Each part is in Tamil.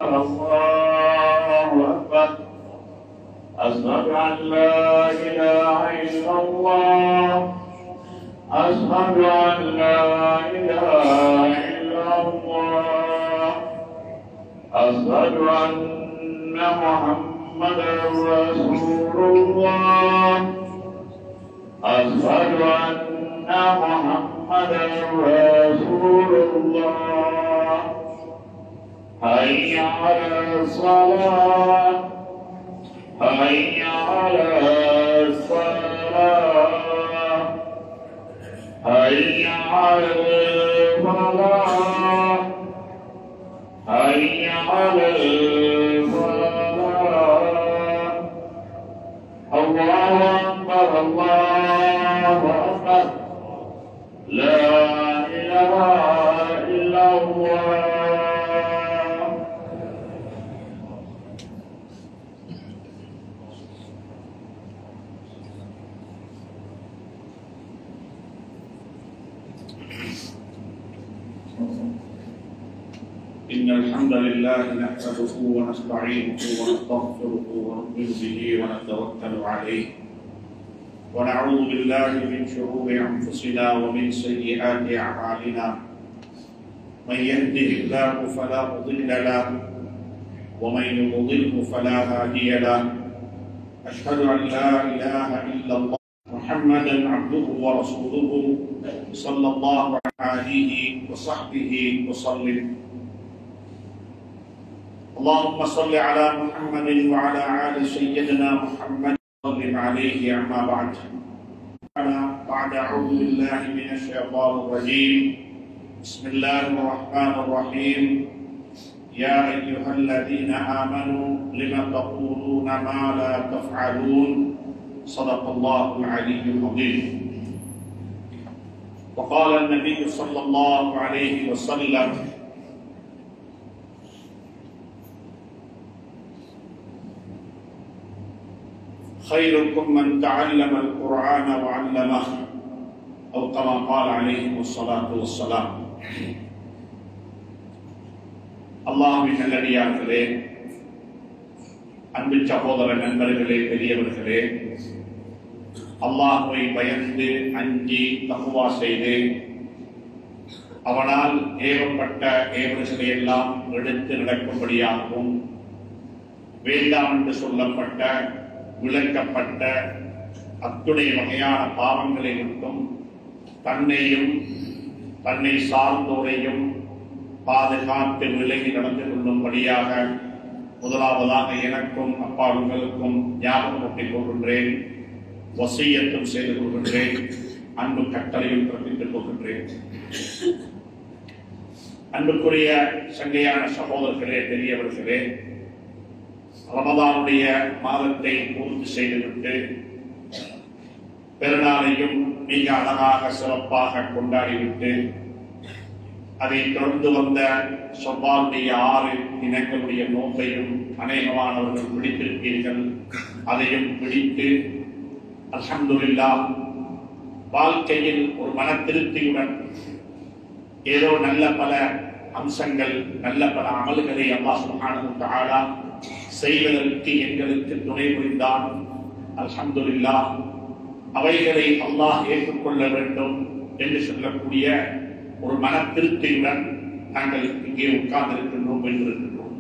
الله أكبر أشهد أن لا إله إلا الله أشهد أن لا إله إلا الله أشهد أن محمدا رسول الله أشهد أن محمدا رسول الله حي على الصلاة حي على الصلاة حي على الفلاح حي على الفلاح الله أكبر الله أكبر لا إله إلا الله. إن الحمد لله نحمده ونستعينه ونستغفره ونؤمن به ونتوكل عليه ونعوذ بالله من شرور أنفسنا ومن سيئات أعمالنا من يهده الله فلا مضل له ومن يضلل فلا هادي له أشهد أن لا إله إلا الله محمدا عبده ورسوله صلى الله عليه وصحبه وسلم. اللهم صل على محمد وعلى آل سيدنا محمد وسلم عليه. أما بعد أعوذ بالله من الشيطان الرجيم. بسم الله الرحمن الرحيم. يا أيها الذين آمنوا لم تقولون ما لا تفعلون. صدق الله العلي العظيم. وقال النبي صلى الله عليه وسلم خيركم من تعلم القرآن وعلمه أو كما قال عليه الصلاة والسلام. அல்லாஹ்வின் நல்லடியார்களே, அன்பு சகோதர நண்பர்களே, பெரியவர்களே, அல்லாஹ்வை பயந்து அஞ்சி தக்வா செய்து அவனால் ஏவப்பட்ட ஏவல்களை எல்லாம் எடுத்து நடக்கும்படியாகவும் வேண்டாம் என்று சொல்லப்பட்ட விளக்கப்பட்ட அத்துடைய வகையான பாவங்களை விட்டும் தன்னையும் தன்னை சார்ந்தோரையும் பாதுகாத்து விலகி நடந்து கொள்ளும்படியாக முதலாவதாக எனக்கும் அப்பா உங்களுக்கும் ஞாபகமூட்டிக் கொள்கின்றேன், வசியத்தும் செய்து கொள்கின்றேன், அன்பு கட்டளையும் பிறப்பித்துக் கொள்கின்றேன். அன்புக்குரிய சங்கையான சகோதரர்களே, பெரியவர்களே, ரமதானுடைய மாதத்தை பூர்த்தி செய்துவிட்டு பெருநாளையும் மிக அழகாக சிறப்பாக கொண்டாடிவிட்டு அதை தொடர்ந்து வந்த ஷவ்வாலுடைய 6 தினங்களுடைய நோன்பையும் அநேகமானவர்கள் பிடித்திருப்பீர்கள். அதையும் பிடித்து அல்ஹம்துலில்லாஹ் வாழ்க்கையில் ஒரு மன திருப்தியுடன் ஏதோ நல்ல பல அம்சங்கள் நல்ல பல அமல்களை அல்லாஹ் சுப்ஹானஹு வ தஆலா செய்வதற்கு எங்களுக்கு துணை புரிந்தான். அல்ஹம்துலில்லாஹ் அவைகளை அல்லாஹ் ஏற்றுக்கொள்ள வேண்டும் என்று சொல்லக்கூடிய ஒரு மன திருப்தியுடன் நாங்கள் இங்கே உட்கார்ந்திருக்கின்றோம் என்றிருக்கின்றோம்.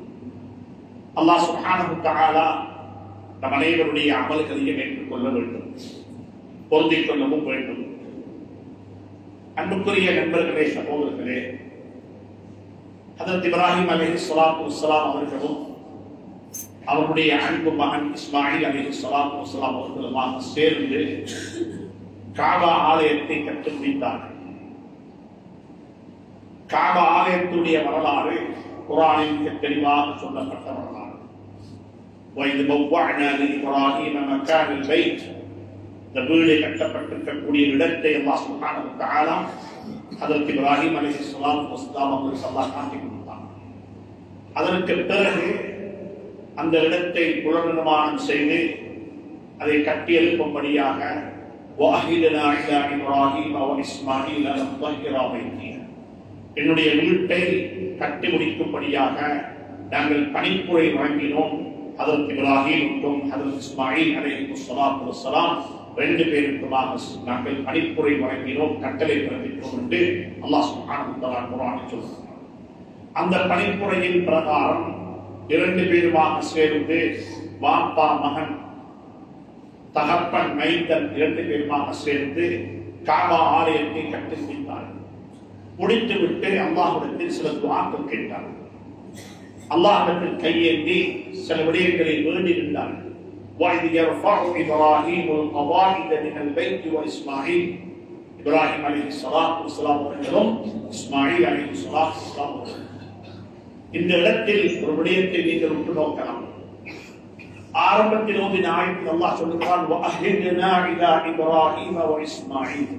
அல்லாஹ் சுப்ஹானஹு வ தஆலா நம் அனைவருடைய அமல்களையும் ஏற்றுக்கொள்ள வேண்டும், பொருந்திக் கொள்ளவும் வேண்டும். அன்புக்குரிய நண்பர்களே, சகோதரர்களே, ஹதரத் இப்ராஹிம் அலைஹிஸ்ஸலாத்து வஸ்ஸலாம் அவர்களும் அவருடைய அன்பு மகன் இஸ்மாயில் அலைஹிஸ்ஸலாத்து வஸ்ஸலாம் அவர்களுமாக சேர்ந்து காபா ஆலயத்தை கட்டுப்பிடித்தார்கள். காபா ஆலயத்துடைய வரலாறு குர்ஆனில் மிக தெளிவாக சொல்லப்பட்ட வரலாறு. وَإِذْ بَوَّعْنَا لِإِبْرَاهِيمَ مَكَانَ الْبَيْتِ, இந்த வீடு கட்டப்பட்டிருக்கக்கூடிய இடத்தை அல்லாஹ் சுப்ஹானஹு வ தஆலா ஹதரத் இப்ராஹிம் அலைஹிஸ்ஸலாத்து வஸ்ஸலாம் அவர்களுக்கு அல்லாஹ் காட்டிக் கொடுத்தார். அதற்கு பிறகு அந்த இடத்தை புனர்நிர்மாணம் செய்து அதை கட்டியெழுப்பும்படியாக وَأَهِدْنَا إِلَى إِبْرَاهِيمَ وَإِسْمَاعِيلَ أَنْ طَهِّرَا بَيْتِيَ, என்னுடைய வீட்டை கட்டி முடிக்கும்படியாக நாங்கள் பணிப்புரை வழங்கினோம். ஹதரத் இப்ராஹீம் மற்றும் ஹதரத் இஸ்மாயில் அலைஹிஸ்ஸலாத்து வஸ்ஸலாம் 2 பேருக்குமாக நாங்கள் பணிப்புரை வழங்கினோம், கட்டளை பிறப்பித்தோம் என்று அல்லாஹ் சுப்ஹானஹு வ தஆலா குர்ஆனில் சொல்கிறார். அந்த பணிப்புரையின் பிரகாரம் 2 பேருமாக சேர்ந்து வாப்பா மகன் தகப்பன் மைந்தன் 2 பேருமாக சேர்ந்து காபா ஆலயத்தை கட்டி முடித்தார்கள். முடித்துவிட்டு அல்லாஹ்விடத்தில் சில துஆக்கள் கேட்டார்கள். அல்லாஹ்விடத்தில் கையேந்தி சில விடயங்களை வேண்டியிருந்தார்கள். وَإِذْ يَرْفَعُ إِبْرَاهِيمُ الْقَوَاعِدَ مِنَ الْبَيْتِ وَإِسْمَاعِيلُ இப்ராஹிம் அலைஹிஸ்ஸலாத்து வஸ்ஸலாம் அவர்களும் இஸ்மாயில் அலைஹிஸ்ஸலாத்து வஸ்ஸலாம் அவர்களும். இந்த இடத்தில் ஒரு விடயத்தை நீங்கள் உற்று நோக்கலாம். ஆரம்பத்தில் ஓதின ஆயத்தில் அல்லாஹ் சொல்கிறான் وَأَهِدْنَا إِلَى إِبْرَاهِيمَ وَإِسْمَاعِيلَ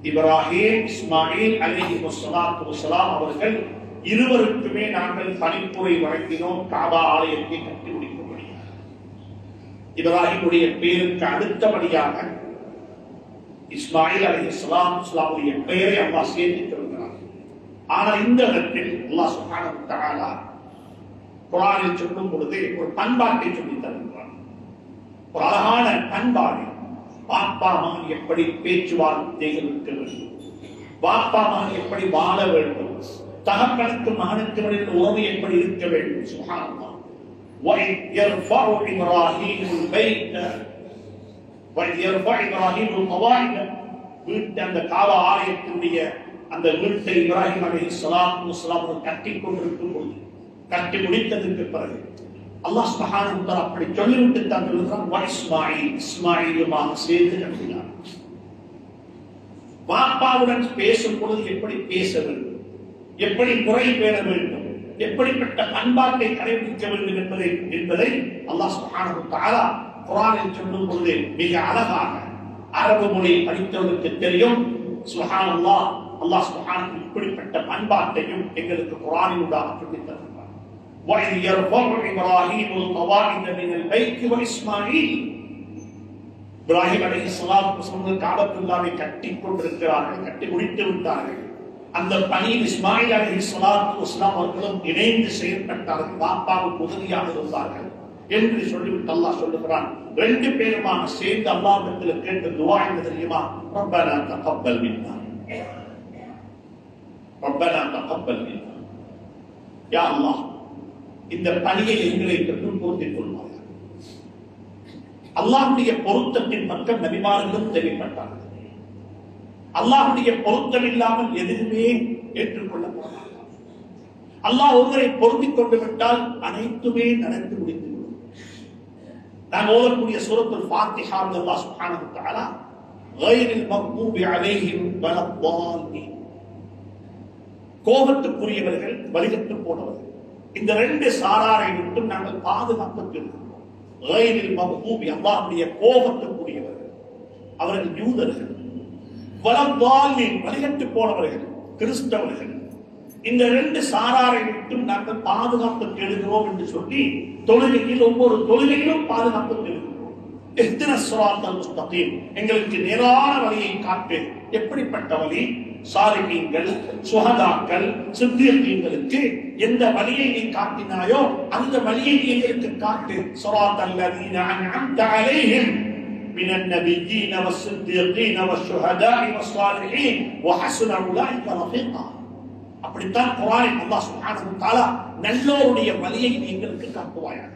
இப்ராஹிம் இஸ்மாயில் அலைஹிஸ்ஸலாத்து வஸ்ஸலாம் அவர்கள் இருவருக்குமே நாங்கள் பணிப்புரை வழங்கினோம் காபா ஆலயத்தை கட்டி முடிக்கும்படி. இப்ராஹிமுடைய பேருக்கு அடுத்தபடியாக இஸ்மாயில் அலைஹிஸ்ஸலாத்து வஸ்ஸலாமுடைய பெயரை அல்லாஹ் சேர்த்து சொல்கிறார். ஆனால் இந்த இடத்தில் அல்லாஹ் சுப்ஹானஹு வ தஆலா குர்ஆனில் சொல்லும் பொழுது ஒரு பண்பாட்டை சொல்லித் தருகிறார். ஒரு அழகான பண்பாடு. பாப்பா மகன் எப்படி பேச்சுவார்த்தைகள் இருக்க வேண்டும், பாப்பா மகன் எப்படி வாழ வேண்டும், தகப்பனுக்கு மகனுக்கு இடையில் உறவு எப்படி இருக்க வேண்டும். சுப்ஹானல்லாஹ். وَإِذْ يَرْفَعُ إِبْرَاهِيمُ الْبَيْتَ وَإِذْ يَرْفَعُ إِبْرَاهِيمُ الْقَوَاعِدَ வீட்டு அந்த காபா ஆலயத்தினுடைய அந்த வீட்டை இப்ராஹிம் அலைஹிஸ்ஸலாத்து வஸ்ஸலாம் கட்டிக் கொண்டிருக்கும் போது, கட்டி முடித்ததற்கு பிறகு அல்லாஹ் சுப்ஹானஹு வ தஆலா அப்படி சொல்லிவிட்டு தான் சொல்கிறான் வஇஸ்மாயில் இஸ்மாயிலுமாக சேர்த்து கட்டினார். பாப்பாவுடன் பேசும் பொழுது எப்படி பேச வேண்டும், எப்படி முறை பேண வேண்டும், எப்படிப்பட்ட பண்பாட்டை கடைபிடிக்க வேண்டும் என்பதை அல்லாஹ் சுப்ஹானஹு வ தஆலா குர்ஆனில் சொல்லும் பொழுது மிக அழகாக அரபு மொழி படித்தவர்களுக்கு தெரியும். சுப்ஹானல்லாஹ், அல்லாஹ் சுப்ஹானஹு இப்படிப்பட்ட பண்பாட்டையும் எங்களுக்கு குர்ஆனிலூடாக சொல்லித் தருகிறார். وَإِذْ يَرْفَعُ إِبْرَاهِيمُ الْقَوَاعِدَ مِنَ الْبَيْتِ وَإِسْمَاعِيلُ இப்ராஹிம் அலைஹிஸ்ஸலாத்து வஸ்ஸலாம் காபத்துல்லாவை கட்டிக் கொண்டிருக்கிறார்கள், கட்டி முடித்து விட்டார்கள். அந்த பணியில் இஸ்மாயில் அலைஹிஸ்ஸலாத்து வஸ்ஸலாம் அவர்களும் இணைந்து செயல்பட்டார்கள், பாப்பாவுக்கு உதவியாக இருந்தார்கள் என்று சொல்லிவிட்டு அல்லாஹ் சொல்லுகிறான். 2 பேருமாக சேர்ந்து அல்லாஹ்விடத்தில் கேட்ட துஆ என்ன தெரியுமா? ரப்பனா தகப்பல் மின்னா, ரப்பனா தகப்பல் மின்னா. யா அல்லாஹ், இந்த பணியை எங்களை பெற்றும் பொருத்திக் கொள்வாயாக. அல்லாஹ்வுடைய பொருத்தத்தின் பக்கம் நபிமார்களும் தேவைப்பட்டார்கள். அல்லாஹ்வுடைய பொருத்தம் இல்லாமல் எதுவுமே ஏற்றுக்கொள்ளப்படாது. அல்லாஹ் ஒருவரை பொருத்திக் கொண்டு விட்டால் அனைத்துமே நடந்து முடிந்து விடும். நாம் ஓதக்கூடிய சூரத்துல் ஃபாத்திஹா அல்லாஹ் சுப்ஹானஹு வ தஆலா கைரில் மக்தூபி அலைஹிம் வலத்தாலின், கோபத்துக்குரியவர்கள், வழிகட்டு போனவர்கள், இந்த 2 சாராரை விட்டு நாங்கள் பாதுகாப்பு இருக்கிறோம். கைரில் மக்தூபி, அல்லாஹ்வுடைய கோபத்துக்குரியவர்கள், அவர்கள் யூதர்கள், வலத்தாலின், வழிகட்டு போனவர்கள், கிறிஸ்தவர்கள், இந்த 2 சாராரை விட்டு நாங்கள் பாதுகாப்பு தேடுகிறோம் என்று சொல்லி தொழுகையில் ஒவ்வொரு தொழுகையிலும் பாதுகாப்பு தேடுகிறோம். இஹ்தினஸ் ஸிராத்தல் முஸ்தகீம், எங்களுக்கு நேரான வழியை காட்டு. எப்படிப்பட்ட வழி? சாலிஹீன்கள், சுஹதாக்கள், சித்தீகீன்களுக்கு எந்த வழியை நீ காட்டினாயோ அந்த வழியை எங்களுக்கு காட்டு. ஸிராத்தல் லதீன அன்அம்த அலைஹிம் மினன் நபிய்யீன வஸ்ஸித்தீகீன வஷ்ஷுஹதாஇ வஸ்ஸாலிஹீன் வஹஸன உலைக ரஃபீகா. அப்படித்தான் குர்ஆனில் அல்லாஹ் சுப்ஹானஹு வ தஆலா நல்லோருடைய வழியை எங்களுக்கு காட்டுவாயாக.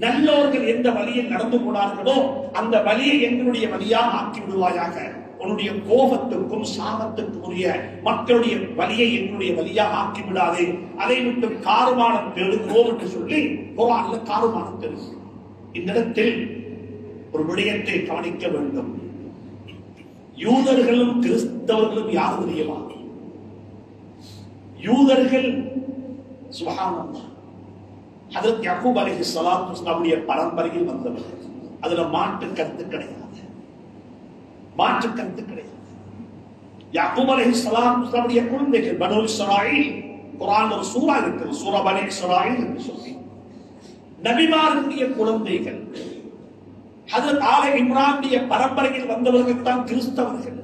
நல்லோர்கள் எந்த வழியில் நடந்து போனார்களோ அந்த வழியை எங்களுடைய வழியாக ஆக்கி விடுவாயாக. உன்னுடைய கோபத்துக்கும் சாபத்துக்கும் உரிய மக்களுடைய வழியை எங்களுடைய வழியாக ஆக்கி விடாதே. அதை விட்டு காருமானம் தேடுகிறோம் என்று சொல்லி குர்ஆன்ல காருமானம் தேடுகிறோம். இந்த இடத்தில் ஒரு விடயத்தை கவனிக்க வேண்டும். யூதர்களும் கிறிஸ்தவர்களும் யார் தெரியுமா? யூதர்கள் சுப்ஹானல்லாஹ் ஹஜ்ரத் யாக்கூப் அலைஹிஸ்ஸலாத்து வஸ்ஸலாமுடைய பரம்பரையில் வந்தவர்கள். அதுல மாற்று கருத்து கிடையாது, மாற்று கருத்து கிடையாது. யாக்கூப் அலைஹிஸ்ஸலாத்து வஸ்ஸலாமுடைய குழந்தைகள் பனூ இஸ்ராயீல். குர்ஆன்ல ஒரு சூரா இருக்கு, சூரா பனூ இஸ்ராயீல் என்று சொல்லி. நபிமார்களுடைய குழந்தைகள் ஹஜ்ரத் ஆல இம்ரானுடைய பரம்பரையில் வந்தவர்கள் தான் கிறிஸ்தவர்கள்.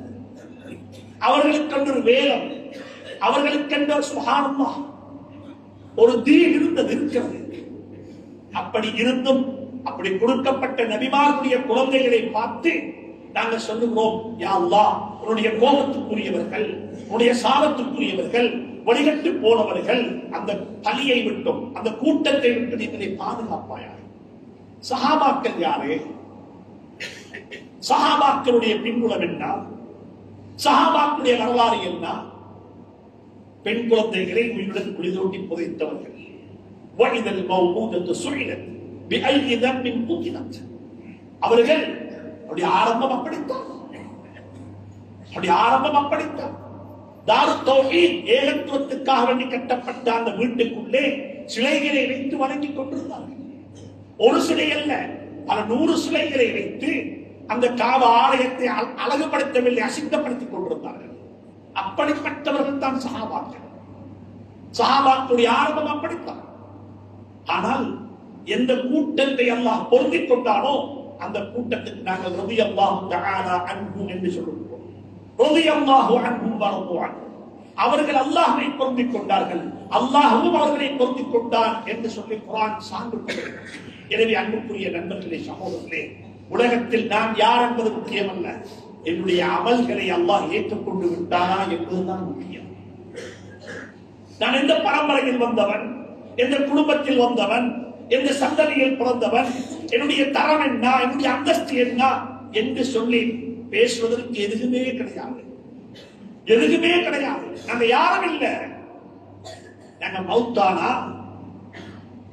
அவர்களுக்கென்று வேதம், அவர்களுக்கென்று சுப்ஹானல்லாஹ் ஒரு தீன் இருக்கிறது. அப்படி இருந்தும் அப்படி கொடுக்கப்பட்ட நபிமாருடைய குழந்தைகளை பார்த்து நாங்கள் சொல்லுகிறோம், யா அல்லாஹ், உன்னுடைய கோபத்துக்குரியவர்கள், உன்னுடைய சாபத்துக்குரியவர்கள், வழிகட்டு போனவர்கள் அந்த பலியை விட்டும் அந்த கூட்டத்தை விட்டு நீங்களை பாதுகாப்பாயாக. சஹாபாக்கள் யாரு? சஹாபாக்களுடைய பின்புலம் என்ன? சஹாபாக்களுடைய வரலாறு என்ன? பெண் குழந்தைகளை உயிருடன் குளிதோட்டி புதைத்தவர்கள். அவர்கள் ஆரம்பம் அப்படித்தான். தாரு தௌஹீத் ஏகத்துவத்துக்காக வேண்டி கட்டப்பட்ட அந்த வீட்டுக்குள்ளே சிலைகளை வைத்து வணங்கிக் கொண்டிருந்தார்கள். ஒரு சிலை அல்ல, பல 100 சிலைகளை வைத்து அந்த காபா ஆலயத்தை அழகுபடுத்தவில்லை, அசிங்கப்படுத்திக் கொண்டிருந்தார்கள். அப்படிப்பட்டவர்கள் தான் சஹாபாக்கள். சஹாபாக்களுடைய ஆரம்பம் அப்படித்தான். ஆனால் எந்த கூட்டத்தை அல்லாஹ் பொருந்திக் கொண்டானோ அந்த கூட்டத்துக்கு நாங்கள் ரலியல்லாஹு தஆலா அன்ஹு என்று சொல்லுகிறோம். ரலியல்லாஹு அன்ஹு வரது அன்ஹு. அவர்கள் அல்லாஹ்வை பொருந்திக் கொண்டார்கள், அல்லாஹ்வும் அவர்களை பொருந்திக் கொண்டான் என்று சொல்லி குர்ஆன் சான்று கூறுகிறது. எனவே அன்புக்குரிய நண்பர்களே, சகோதரர்களே, உலகத்தில் நான் யார் என்பது முக்கியமல்ல, என்னுடைய அமல்களை அல்லாஹ் ஏற்றுக்கொண்டு விட்டானா என்பதுதான் முக்கியம். நான் எந்த பரம்பரையில் வந்தவன், எந்த குடும்பத்தில் வந்தவன், எந்த சந்ததியில் பிறந்தவன், என்னுடைய தரம் என்ன, என்னுடைய அந்தஸ்து என்ன என்று சொல்லி பேசுவதற்கு எதுவுமே கிடையாது. எதுவுமே கிடையாது. நாங்க யாரும் இல்லை. நாங்க மௌத்தானா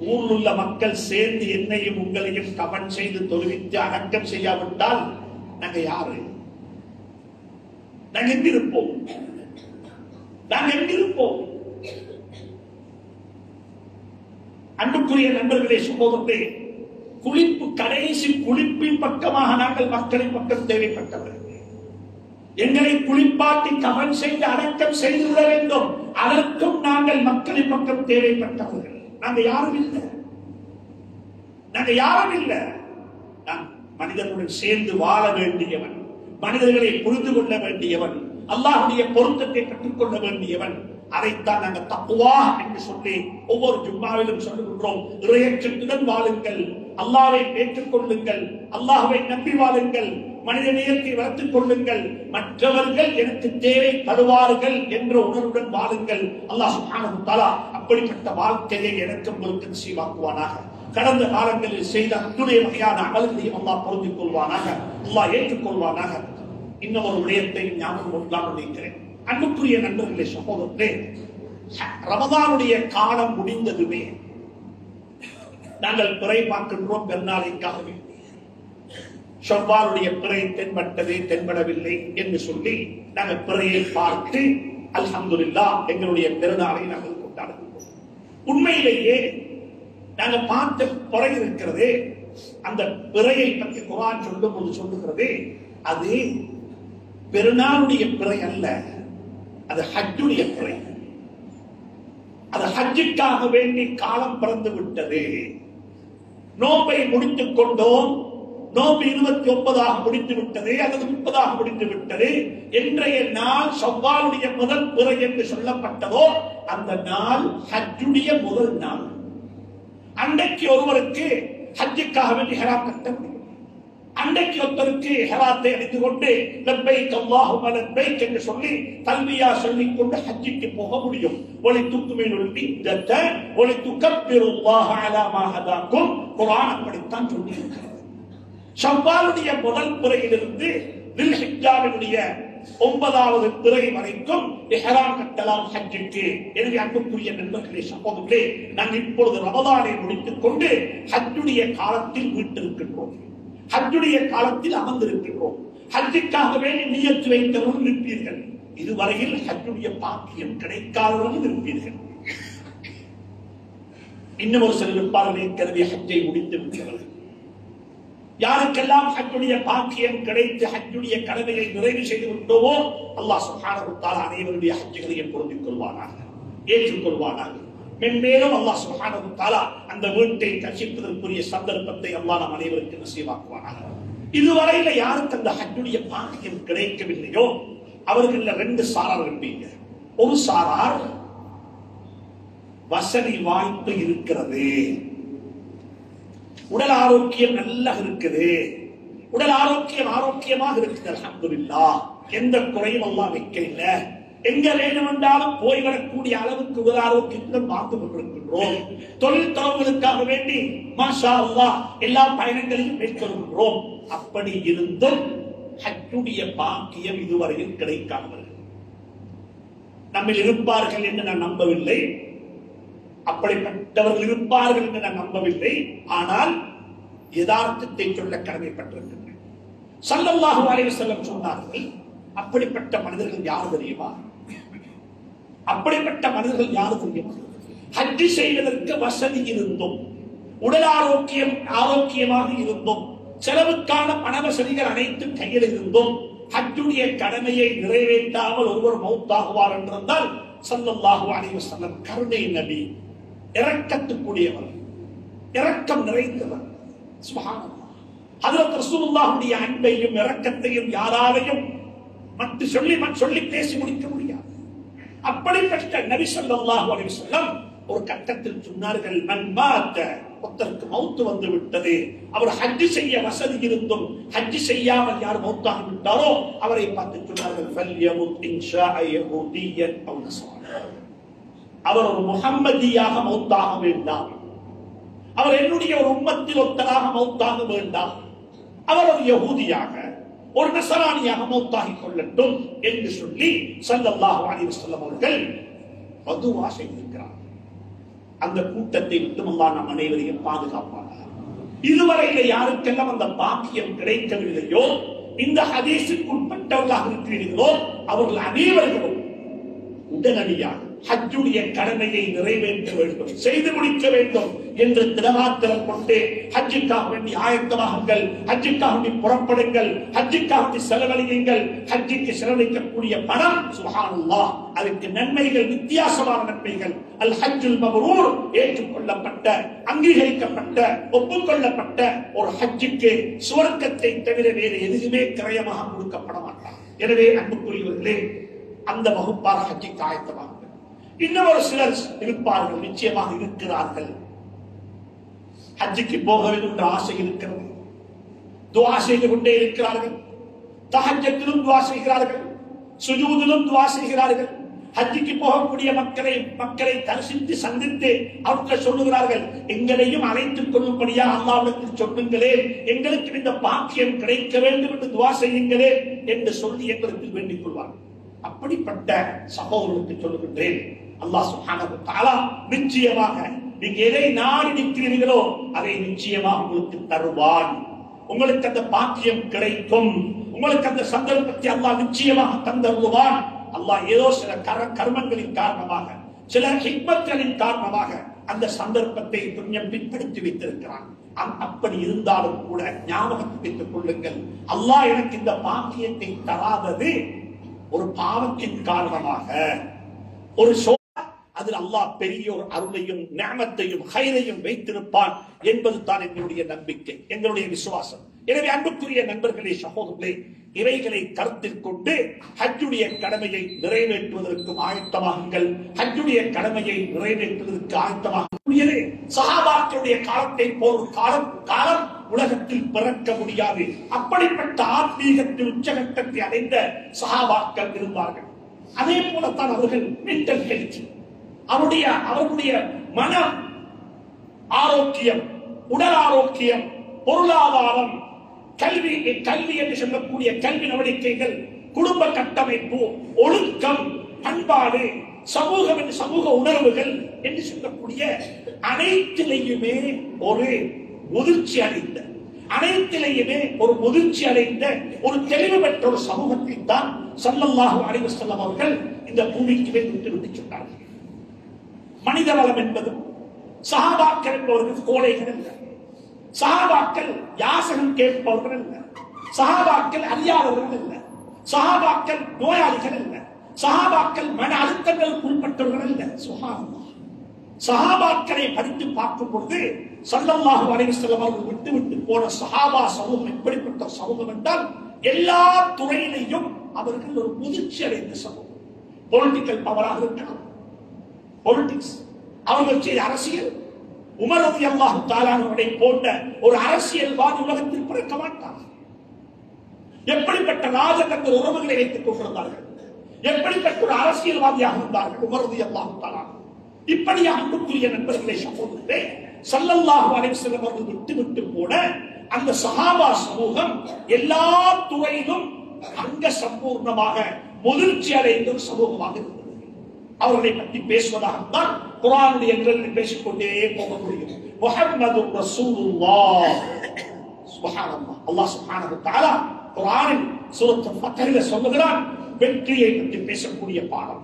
ஊரில் உள்ள மக்கள் சேர்ந்து என்னையும் உங்களையும் கவன் செய்து தொழுவித்து அடக்கம் செய்யாவிட்டால் நாங்க யாரு? நாங்க எங்கிருப்போம்? அன்புக்குரிய நண்பர்களே, சகோதரர்களே, குளிப்பு கடைசி குளிப்பின் பக்கமாக நாங்கள் மக்களின் பக்கம் தேவைப்பட்டவர்கள். எங்களை குளிப்பாட்டி கவன் செய்து அடக்கம் செய்து விட வேண்டும். அதற்கும் நாங்கள் மக்களின் பக்கம் தேவைப்பட்டவர்கள். நாங்க யாரும் இல்லை. நான் மனிதனுடன் சேர்ந்து வாழ வேண்டியவன், மனிதர்களை புரிந்து கொள்ள வேண்டியவன், அல்லாஹ்வுடைய பொருத்தத்தை கற்றுக்கொள்ள வேண்டியவன். அதைத்தான் நாங்கள் தக்வா என்று சொல்லி ஒவ்வொரு ஜும்மாவிலும் சொல்லுகின்றோம். இறையற்றத்துடன் வாழுங்கள், அல்லாஹ்வை ஏற்றுக்கொள்ளுங்கள், அல்லாஹ்வை நம்பி வாழுங்கள், மனித நேயத்தை வளர்த்துக் கொள்ளுங்கள், மற்றவர்கள் எனக்கு தேவைப்படுவார்கள் என்ற உணர்வுடன் வாழுங்கள். அல்லாஹ் சுப்ஹானஹு வ தஆலா அப்படிப்பட்ட வாழ்க்கையை எனக்கு உங்களுக்கு நசீபாக்குவானாக. கடந்த காலங்களில் செய்த அத்துணை வகையான அமல்களையும் அல்லாஹ் பொருந்திக் கொள்வானாக, அல்லாஹ் ஏற்றுக்கொள்வானாக. இன்னும் ஒரு விடயத்தை ஞாபகம் கொண்டால் நினைக்கிறேன். அன்புக்குரிய நண்பர்களே, சகோதரர்களே, ரமதானுடைய காலம் முடிந்ததுமே நாங்கள் பிறை பார்க்கின்றோம் பெருநாளைக்காகவே. ஷவ்வாலுடைய பிறை தென்பட்டது, தென்படவில்லை என்று சொல்லி நாங்கள் பிறையை பார்த்து அல்ஹம்துலில்லாஹ் எங்களுடைய பெருநாளை நாங்கள் கொண்டாடுகிறோம். உண்மையிலேயே நாங்கள் பார்த்த பிறை இருக்கிறது, அந்த பிறையை பற்றி குர்ஆன் சொல்லும் போது சொல்லுகிறது, அது பெருநாளுடைய பிறை அல்ல, அது ஹஜ்ஜுடைய பிறை. அது ஹஜ்ஜுக்காக வேண்டி காலம் பிறந்து விட்டது. நோன்பை முடித்துக் கொண்டோம், நோன்பு 29ஆக முடித்து விட்டது அல்லது 30ஆக முடித்து விட்டது. இன்றைய நாள் ஷவ்வாலுடைய முதல் பிறை என்று சொல்லப்பட்டதோ அந்த நாள் ஹஜ்ஜுடைய முதல் நாள். அன்றைக்கு ஒருவருக்கு ஹஜ்ஜுக்காக வேண்டி ஹராம் கட்ட முடியும். அன்றைக்கு ஒருத்தருக்கு ஹராத்தை அணிந்து கொண்டு லப்பைக் அல்லாஹும்ம லப்பைக் என்று சொல்லி தல்பியா சொல்லிக் கொண்டு ஹஜ்ஜுக்கு போக முடியும். ஒலி துக்மினுல் இத்தத ஒலி துகப்பிருல்லாஹ அலா மா ஹதாக்கும். குர்ஆன் அப்படித்தான் சொல்லியிருக்கிறது. ஷவ்வாலுடைய முதல் பிறையிலிருந்து தில்ஹிஜ்ஜாவினுடைய 9வது பிறை வரைக்கும் இஹ்ராம் கட்டலாம் ஹஜ்ஜுக்கு. எனவே அன்புக்குரிய நண்பர்களே, சகோதரர்களே, நான் இப்பொழுது ரமதானை முடித்துக் கொண்டு ஹஜ்ஜுடைய காலத்தில் வீட்டிருக்கின்றோம், ஹஜ்ஜுடைய காலத்தில் அமர்ந்திருக்கின்றோம். ஹஜ்ஜுக்காக வேண்டி நியத்து வைத்தவர்கள் இருப்பீர்கள், இதுவரையில் ஹஜ்ஜுடைய பாக்கியம் கிடைக்காதவர்கள் இருப்பீர்கள். இன்னும் ஒரு சிலர் இருப்பார்கள் ஏற்கனவே ஹஜ்ஜை முடித்து விட்டவர்கள். யாருக்கெல்லாம் ஹஜ்ஜுடைய பாக்கியம் கிடைத்து ஹஜ்ஜுடைய கடமையை நிறைவு செய்து விட்டோமோ அல்லாஹ் சுப்ஹானஹு வ தஆலா அனைவருடைய ஹஜ்ஜுகளையும் பொருந்திக் கொள்வானாக, ஏற்றுக்கொள்வானாக. மென்மேலும் அல்லாஹ் சுப்ஹானஹு வ தஆலா அந்த வீட்டை தரிசிப்பதற்குரிய சந்தர்ப்பத்தை அல்லாஹ் நம் அனைவருக்கும் நசீபாக்குவானாக. இதுவரையில யாருக்கு அந்த ஹஜ்ஜுடைய பாக்கியம் கிடைக்கவில்லையோ அவர்கள் 2 சாரார் இருப்பீங்க. ஒரு சாரார் வசதி வாய்ப்பு இருக்கிறது, உடல் ஆரோக்கியம் நல்லா இருக்குது, உடல் ஆரோக்கியமாக இருக்குது, அல்ஹம்துலில்லாஹ், எந்த குறையும் அல்லாஹ் வைக்கல. எங்க வேண்டுமென்றாலும் போய் வரக்கூடிய அளவுக்கு உடல் ஆரோக்கியத்துடன் வாழ்ந்து கொண்டிருக்கின்றோம். தொழில் தொடர்புகளுக்காக வேண்டி மாஷா அல்லாஹ் எல்லா பயணங்களையும் மேற்கொள்கின்றோம். அப்படி இருந்தும் ஹஜ்ஜுடைய பாக்கியம் இதுவரையில் கிடைக்காதவர்கள் நம்மில் இருப்பார்கள் என்று நான் நம்பவில்லை. அப்படிப்பட்டவர்கள் இருப்பார்கள் என்று நான் நம்பவில்லை. ஆனால் யதார்த்தத்தை சொல்ல கடமைப்பட்டிருக்கின்றன. ஸல்லல்லாஹு அலைஹி வஸல்லம் சொன்னார்கள், அப்படிப்பட்ட மனிதர்கள் யார் தெரியுமா? அப்படிப்பட்ட மனிதர்கள் யார் தெரியுமா? ஹஜ் செய்வதற்கு வசதி இருந்தும், உடல் ஆரோக்கியமாக இருந்தும், செலவுக்கான பண வசதிகள் அனைத்தும் கையில் இருந்தும் ஹஜ்ஜுடைய கடமையை நிறைவேற்றாமல் ஒருவர் மௌத்தாகுவார் என்றால் ஸல்லல்லாஹு அலைஹி வஸல்லம் கருணை நபி, இரக்கத்துக்குரியவர், இரக்கம் நிறைந்தவர். சுப்ஹானல்லாஹ். ஹஜ்ரத் ரசூலுல்லாஹுடைய அன்பையும் இரக்கத்தையும் யாராலையும் சொல்லி பேசி முடிக்க முடியாது. அப்படிப்பட்ட நபி ஸல்லல்லாஹு அலைஹி வஸல்லம் ஒரு கட்டத்தில் சொன்னார்கள், மன் மாத, ஒருத்தருக்கு மௌத்து வந்து விட்டது, அவர் ஹஜ் செய்ய வசதி இருந்தும் ஹஜ் செய்யாமல் யார் மௌத்தாகி விட்டாரோ அவரை பார்த்து சொன்னார்கள், ஃபல்யமுத் இன்ஷாஅ யஹூதியன் அவ் நஸரானி, அவர் ஒரு முஹம்மதியாக மௌத்தாக வேண்டாம், அவர் என்னுடைய ஒரு உம்மத்தில் ஒருத்தராக மௌத்தாக வேண்டாம், அவர் ஒரு யஹூதியாக ஒரு நஸரானியாக மௌத்தாகி கொள்ளட்டும் என்று சொல்லி ஸல்லல்லாஹு அலைஹி வஸல்லம் அவர்கள் பதுவா செய்திருக்கிறார். அந்த கூட்டத்தை விட்டு அல்லாஹ் நம் அனைவரையும் பாதுகாப்பானார். இதுவரையில யாருக்கெல்லாம் அந்த பாக்கியம் கிடைக்கவில்லையோ, இந்த ஹதீஸுக்கு உட்பட்டவர்களாக இருக்கிறீர்களோ, அவர்கள் அனைவர்களும் உடனடியாக ஹஜ்ஜுடைய கடமையை நிறைவேற்ற வேண்டும், செய்து முடிக்க வேண்டும் என்று திடமாத்திரம் கொண்டு ஹஜ்ஜுக்காக வேண்டி ஆயத்தமாகுங்கள், ஹஜ்ஜுக்காக வேண்டி புறப்படுங்கள், ஹஜ்ஜுக்காக வேண்டி செலவழியுங்கள். ஹஜ்ஜுக்கு செலவழிக்கக்கூடிய பணம் சுப்ஹானல்லாஹ், அதுக்கு நன்மைகள் வித்தியாசமான நன்மைகள். அல் ஹஜ்ஜுல் மப்ரூர், ஏற்றுக்கொள்ளப்பட்ட, அங்கீகரிக்கப்பட்ட, ஒப்புக்கொள்ளப்பட்ட ஒரு ஹஜ்ஜுக்கு சுவர்க்கத்தை தவிர வேறு எதுவுமே கிரயமாக கொடுக்கப்பட மாட்டார். எனவே அன்புக்குரியவர்களே, அந்த வகுப்பார் ஹஜ்ஜுக்கு ஆயத்தமாக. இன்னும் ஒரு சிலர் இருப்பார்கள், நிச்சயமாக இருக்கிறார்கள், ஹஜ்ஜுக்கு போக வேண்டும் என்ற ஆசை இருக்கிறது, துஆ செய்து கொண்டே இருக்கிறார்கள், தஹஜ்ஜத்திலும் துஆ செய்கிறார்கள், சுஜூதிலும் துஆ செய்கிறார்கள். ஹஜ்ஜுக்கு போகக்கூடிய மக்களை தரிசித்து சந்தித்து அவர்கள் சொல்லுகிறார்கள், எங்களையும் அழைத்துக் கொள்ளும்படியா அல்லாஹ்விடத்தில் சொல்லுங்களே, எங்களுக்கு இந்த பாக்கியம் கிடைக்க வேண்டும் என்று துஆ செய்யுங்களே என்று சொல்லி எங்களுக்கு வேண்டிக் கொள்வார்கள். அப்படிப்பட்ட சகோதரர்களுக்கு சொல்லுகின்றேன், அல்லாஹ் சுப்ஹானஹு வ தஆலா நிச்சயமாக நீங்க எதை நாடி நிற்கிறீர்களோ அதை நிச்சயமாக உங்களுக்கு தருவான். உங்களுக்கு அந்த பாக்கியம் கிடைக்கும், உங்களுக்கு அந்த சந்தர்ப்பத்தை அல்லாஹ் நிச்சயமாக தந்தருவான். அல்லாஹ் ஏதோ சில கர்மங்களின் காரணமாக, சில ஹிக்மத்களின் காரணமாக அந்த சந்தர்ப்பத்தை கொஞ்சம் பிற்படுத்தி வைத்திருக்கிறான். அப்படி இருந்தாலும் கூட ஞாபகத்தில் வைத்துக் கொள்ளுங்கள், அல்லாஹ் எனக்கு இந்த பாக்கியத்தை தராதது ஒரு பாவத்தின் காரணமாக, ஒரு அதில் அல்லாஹ் பெரிய ஒரு அருளையும் நிஅமத்தையும் ஹைரையும் வைத்திருப்பான் என்பது தான் எங்களுடைய நம்பிக்கை, எங்களுடைய விசுவாசம். எனவே அன்புக்குரிய நண்பர்களே, சகோதரர்களே, இவைகளை கருத்தில் கொண்டு ஹஜ்ஜுடைய கடமையை நிறைவேற்றுவதற்கு ஆயத்தமாகுங்கள், ஹஜ்ஜுடைய கடமையை நிறைவேற்றுவதற்கு ஆயத்தமாக. சஹாபாக்களுடைய காலத்தை போல் காலம் உலகத்தில் பிறக்க முடியாது. அப்படிப்பட்ட ஆத்மீகத்தில் உச்சகட்டத்தை அடைந்த சஹாபாக்கள் இருந்தார்கள். அதே போலத்தான் அவர்கள் மென்டல் ஹெல்த், அவர்களுடைய மன ஆரோக்கியம், உடல் ஆரோக்கியம், பொருளாதாரம், கல்வி என்று சொல்லக்கூடிய கல்வி நடவடிக்கைகள், குடும்ப கட்டமைப்பு, ஒழுக்கம், பண்பாடு, சமூக உணர்வுகள் என்று சொல்லக்கூடிய அனைத்திலேயுமே ஒரு முதிர்ச்சி அடைந்த ஒரு தெளிவு பெற்ற ஒரு சமூகத்தை தான் ஸல்லல்லாஹு அலைஹி வஸல்லம் அவர்கள் இந்த பூமிக்கு விட்டு சொன்னார்கள். மனித வளம் என்பது சஹாபாக்கள் என்பவர்கள் கோழைகள் அல்ல, சஹாபாக்கள் யாசகம் கேட்பவர்கள் அல்ல, சஹாபாக்கள் அறியாதவர்கள் அல்ல, சஹாபாக்கள் நோயாளிகள் அல்ல, சஹாபாக்கள் மன அழுத்தங்களுக்கு உட்பட்டவர்கள் அல்ல. சுப்ஹானல்லாஹ். சஹாபாக்களை படித்து பார்க்கும் பொழுது ஸல்லல்லாஹு அலைஹி வஸல்லம் அவர்கள் விட்டு போன சஹாபா சமூகம் எப்படிப்பட்ட சமூகம் என்றால், எல்லா துறையிலையும் அவர்கள் ஒரு முதிர்ச்சி அடைந்த சமூகம். பொலிட்டிக்கல் பவராக இருக்கலாம், பொலிட்டிக்ஸ், அவர்கள் செய்த அரசியல். உமர் ரலியல்லாஹு தஆலா அவர்களை போன்ற ஒரு அரசியல்வாதி உலகத்தில் பிறக்க மாட்டார். எப்படிப்பட்ட ராஜதந்திர உறவுகளை வைத்துக் கொண்டிருந்தார்கள், எப்படிப்பட்ட ஒரு அரசியல்வாதியாக இருந்தார்கள் உமர் ரலியல்லாஹு தஆலா. இப்படி அன்புக்குரிய நண்பர்களே, சகோதரர்களே, ஸல்லல்லாஹு அலைஹி வஸல்லம் அவர்கள் விட்டு போன அந்த சஹாபா சமூகம் எல்லா துறையிலும் அங்க சம்பூர்ணமாக முதிர்ச்சி அடைந்த ஒரு சமூகமாக இருந்தது. அவர்களை பற்றி பேசுவதாகத்தான் குர்ஆனுடைய எண்களில் பேசிக்கொண்டே போக முடியும். முஹம்மது ரசூலுல்லாஹ். சுப்ஹானல்லாஹ். அல்லாஹ் சுப்ஹானஹு வ தஆலா குர்ஆனில் சூரத்துல் ஃபத்ஹில் சொல்லுகிறான், வெற்றியை பற்றி பேசக்கூடிய பாடம்.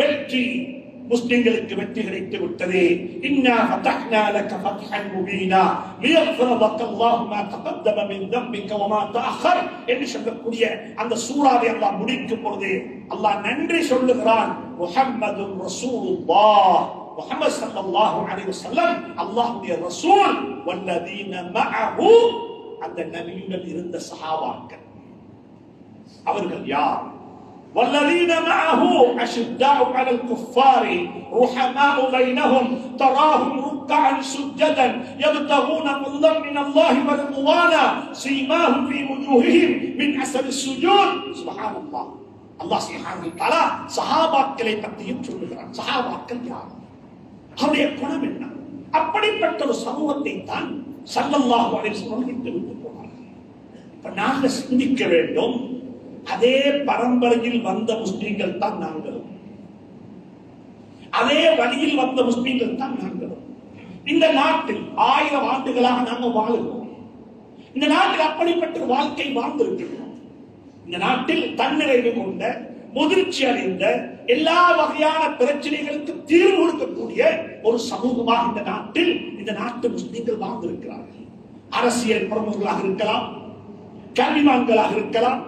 வெற்றி, முஸ்லிம்களுக்கு வெற்றி கிடைத்து விட்டது. இன்னா ஃபதஹ்னா லக ஃபத்ஹன் முபீனா லியக்ஃபிர லக அல்லாஹு மா தகத்தம மின் தம்பிக வ மா தஅخر என்று சொல்லக்கூடிய அந்த சூராவை அல்லாஹ் முடிக்கும் பொழுது அல்லாஹ் நன்றி சொல்லுகிறான். முஹம்மதுர் ரசூலுல்லாஹ், முஹம்மது ஸல்லல்லாஹு அலைஹி வஸல்லம் அல்லாஹ்வுடைய ரசூல், வல்லதீன மஅஹு, அந்த நபியுடன் இருந்த சஹாபாக்கள். அவர்கள் யார்? والذين معه أشداء على الكفار رحماء بينهم تراهم ركعا سجدا يبتغون فضلا من الله ورضوانا سيماهم في وجوههم من أثر السجود. سبحان الله. الله سبحانه وتعالى சஹாபாக்களை பற்றியும் சொல்லுகிறார். சஹாபாக்கள் யார்? அவருடைய குணம் என்ன? அப்படிப்பட்ட ஒரு சமூகத்தை தான் ஸல்லல்லாஹு அலைஹி வஸல்லம் விட்டு போனார்கள். இப்ப நாங்க சிந்திக்க வேண்டும், அதே பரம்பரையில் வந்த முஸ்லிம்கள் தான் நாங்களும், அதே வழியில் வந்த முஸ்லிம்கள் தான் நாங்களும். இந்த நாட்டில் 1000 ஆண்டுகளாக நாங்கள் வாழுகிறோம். இந்த நாட்டில் அப்படிப்பட்ட வாழ்க்கை வாழ்ந்திருக்கிறோம். இந்த நாட்டில் தன்னிறைவு கொண்ட, முதிர்ச்சி அடைந்த, எல்லா வகையான பிரச்சனைகளுக்கு தீர்வு கொடுக்கக்கூடிய ஒரு சமூகமாக இந்த நாட்டு முஸ்லிம்கள் வாழ்ந்திருக்கிறார்கள். அரசியல் பிரமுகர்களாக இருக்கலாம், கல்விமான்களாக இருக்கலாம்,